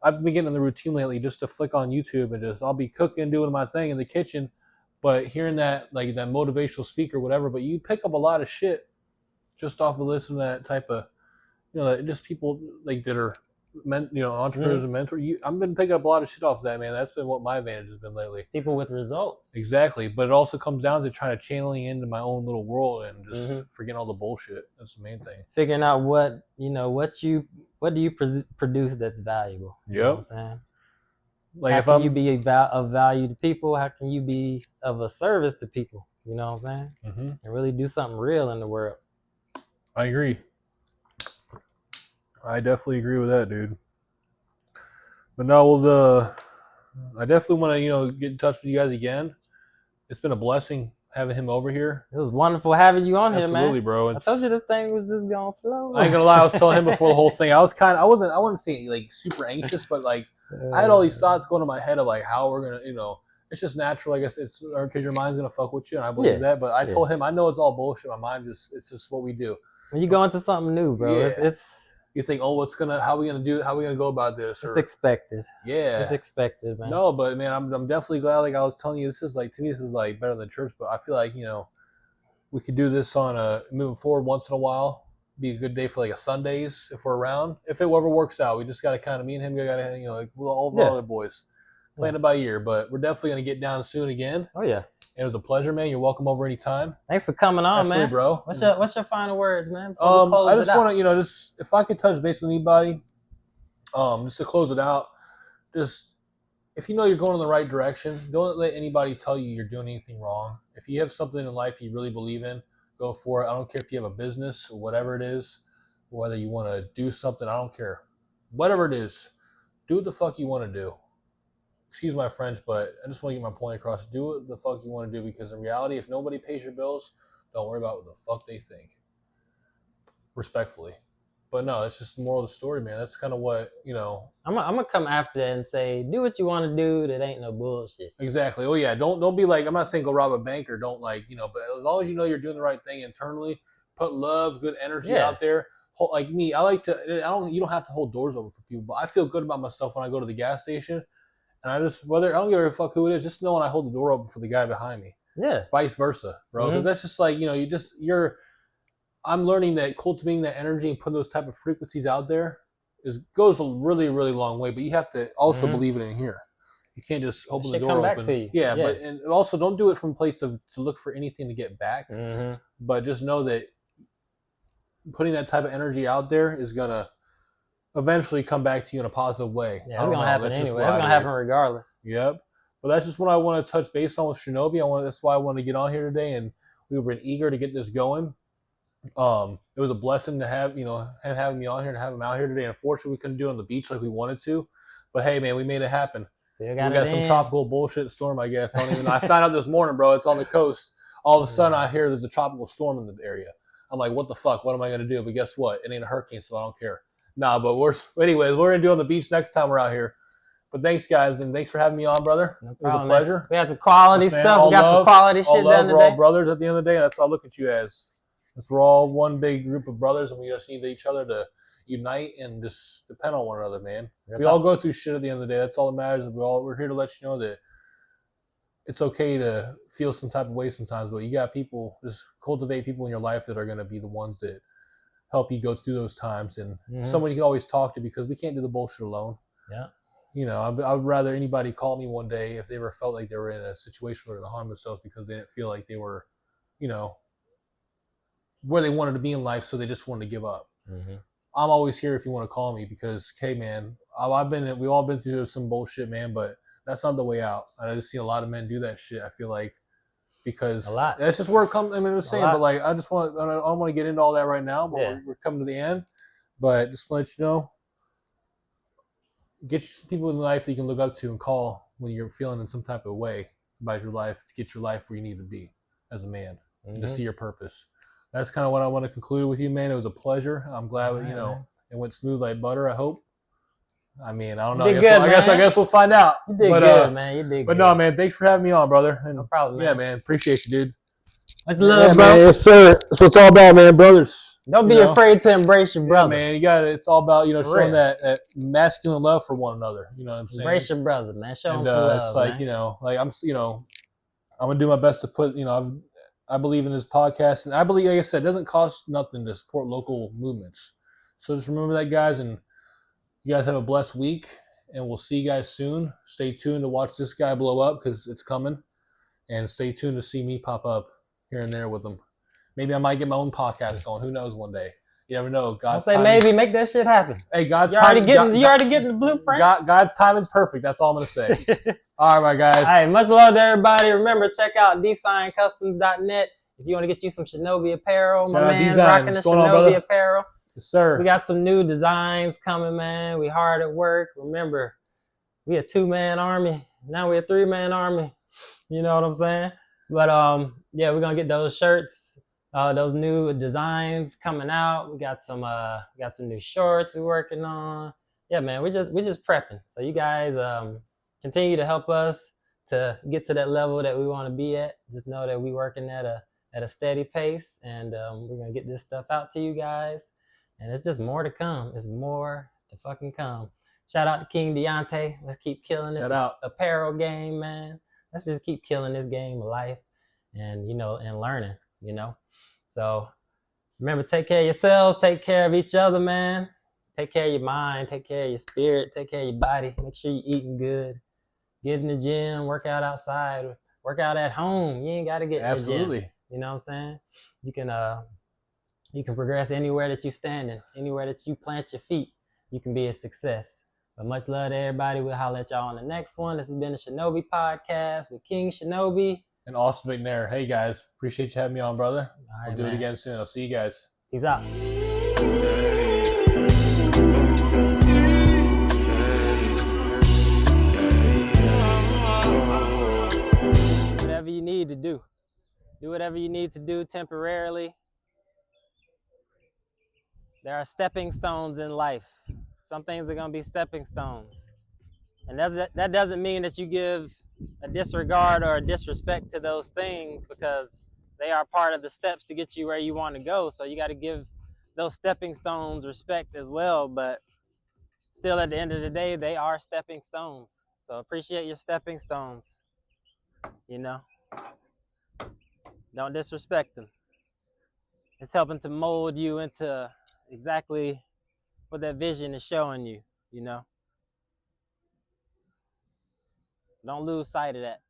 I've been getting in the routine lately just to flick on YouTube and just I'll be cooking, doing my thing in the kitchen, but hearing that like that motivational speaker, whatever. But you pick up a lot of shit just off of listening to that type of, you know, just people like that are, entrepreneurs and mentors. I've been picking up a lot of shit off of that, man. That's been what my advantage has been lately. People with results. Exactly, but it also comes down to trying to channeling into my own little world and just forgetting all the bullshit. That's the main thing. Figuring out what do you produce that's valuable. You know what I'm saying? Like how can you be of value to people? How can you be of a service to people? You know what I'm saying? And really do something real in the world. I agree. I definitely agree with that, dude. But no, well, I definitely want to, get in touch with you guys again. It's been a blessing having him over here. It was wonderful having you on Absolutely, here, man. bro. I told you this thing was just gonna flow. I ain't gonna lie, I was telling him before the whole thing. I wouldn't say like super anxious, but like I had all these thoughts going in my head of like how we're gonna, it's just natural. I guess it's because your mind's gonna fuck with you, and I believe that. But I told him I know it's all bullshit. My mind it's just what we do. When you go into something new, bro, it's you think, oh, how are we gonna do? How are we gonna go about this? It's expected. Yeah, it's expected, man. No, but man, I'm definitely glad. Like I was telling you, this is like better than church. But I feel like we could do this on moving forward once in a while. Be a good day for like a Sundays if we're around. If it ever works out, we just got to kind of me and him got to like all the other boys playing it by ear. But we're definitely gonna get down soon again. Oh yeah. It was a pleasure, man. You're welcome over anytime. Thanks for coming on, absolutely, man. Bro. What's your final words, man? I just want to, just if I could touch base with anybody, just to close it out, just if you're going in the right direction, don't let anybody tell you you're doing anything wrong. If you have something in life you really believe in, go for it. I don't care if you have a business or whatever it is, whether you want to do something, I don't care. Whatever it is, do what the fuck you want to do. Excuse my French, but I just want to get my point across. Do what the fuck you want to do, because in reality, if nobody pays your bills, don't worry about what the fuck they think. Respectfully. But no, it's just the moral of the story, man. That's kind of what, I'm gonna come after and say, do what you want to do. That ain't no bullshit. Exactly. Oh yeah, don't be like, I'm not saying go rob a bank or don't but as long as you're doing the right thing internally, put love, good energy out there. Like me, I like to. You don't have to hold doors open for people, but I feel good about myself when I go to the gas station. And I don't give a fuck who it is, just know when I hold the door open for the guy behind me. Yeah. Vice versa, bro. Because that's just like, I'm learning that cultivating that energy and putting those type of frequencies out there goes a really, really long way. But you have to also believe it in here. You can't just open the door come open. Back to you. Yeah, but and also don't do it from a place to look for anything to get back. But just know that putting that type of energy out there is gonna eventually come back to you in a positive way. Yeah, it's gonna happen anyway. It's gonna happen regardless. Yep. But that's just what I want to touch base on with Shinobi. That's why I want to get on here today, and we were eager to get this going. It was a blessing to have him having me on here and have him out here today. Unfortunately, we couldn't do it on the beach like we wanted to, but hey, man, we made it happen. We got some tropical bullshit storm, I guess. I found out this morning, bro. It's on the coast. All of a sudden, I hear there's a tropical storm in the area. I'm like, what the fuck? What am I gonna do? But guess what? It ain't a hurricane, so I don't care. Nah, but we're gonna do it on the beach next time we're out here. But thanks, guys, and thanks for having me on, brother. No It problem, was a pleasure. Man. We had some quality stuff. We got some quality shit done today. We're all brothers at the end of the day. That's all I look at you as. We're all one big group of brothers, and we just need each other to unite and just depend on one another, man. We all go through shit at the end of the day. That's all that matters. We're here to let you know that it's okay to feel some type of way sometimes, but you got people, just cultivate people in your life that are going to be the ones that help you go through those times, and someone you can always talk to, because we can't do the bullshit alone. Yeah. I'd rather anybody call me one day if they ever felt like they were in a situation where they're going to harm themselves because they didn't feel like they were, where they wanted to be in life, so they just wanted to give up. I'm always here if you want to call me, because, hey, man, we've all been through some bullshit, man, but that's not the way out. I just see a lot of men do that shit, I feel like, because that's just where it comes. I was saying, but like, I don't want to get into all that right now, but we're coming to the end. But just to let you know, get some people in life that you can look up to and call when you're feeling in some type of way about your life, to get your life where you need to be as a man, and to see your purpose. That's kind of what I want to conclude with you, man. It was a pleasure. I'm glad it went smooth like butter, I hope. I don't know. I guess we'll find out. You did good, man. You did good. But no, man, thanks for having me on, brother. And no problem, man. Yeah, man. Appreciate you, dude. Much love, bro. Man, yes, sir. That's what it's all about, man. Brothers. Don't be afraid to embrace your brother. Yeah, man. You got it. It's all about, showing that masculine love for one another. You know what I'm saying? Embrace your brother, man. Show him some love, it's like, man. I'm going to do my best to put, I believe in this podcast, and I believe, like I said, it doesn't cost nothing to support local movements. So just remember that, guys, and you guys have a blessed week, and we'll see you guys soon. Stay tuned to watch this guy blow up, because it's coming, and stay tuned to see me pop up here and there with him. Maybe I might get my own podcast going. Who knows one day? You never know. God's timing. Maybe make that shit happen. Hey, God's timing. You're already getting the blueprint. God's timing's perfect. That's all I'm going to say. All right, my guys. All right, much love to everybody. Remember, check out designcustoms.net. If you want to get you some Shinobi apparel, Shout my out man Design. rocking the What's going on, Shinobi brother? apparel. Yes, sir. We got some new designs coming, man. We hard at work. Remember, we a 2-man army. Now we a 3-man army. You know what I'm saying? But yeah, we're gonna get those shirts, those new designs coming out. We got some new shorts we're working on. Yeah, man, we just prepping. So you guys continue to help us to get to that level that we want to be at. Just know that we working at a steady pace, and we're gonna get this stuff out to you guys. And it's just more to come. It's more to fucking come. Shout out to King Deontay. Let's keep killing this apparel game, man. Let's just keep killing this game of life, and and learning. So remember, take care of yourselves. Take care of each other, man. Take care of your mind. Take care of your spirit. Take care of your body. Make sure you're eating good. Get in the gym. Work out outside. Work out at home. You ain't got to get in the gym. You know what I'm saying? You can progress anywhere that you're standing, anywhere that you plant your feet. You can be a success. But much love to everybody. We'll holler at y'all on the next one. This has been the Shinobi Podcast with King Shinobi. And Austin McNair. Hey, guys. Appreciate you having me on, brother. All right, We'll do it again soon. I'll see you guys. Peace out. Whatever you need to do. Do whatever you need to do temporarily. There are stepping stones in life. Some things are going to be stepping stones. And that doesn't mean that you give a disregard or a disrespect to those things, because they are part of the steps to get you where you want to go. So you got to give those stepping stones respect as well. But still, at the end of the day, they are stepping stones. So appreciate your stepping stones. Don't disrespect them. It's helping to mold you into exactly what that vision is showing you. Don't lose sight of that.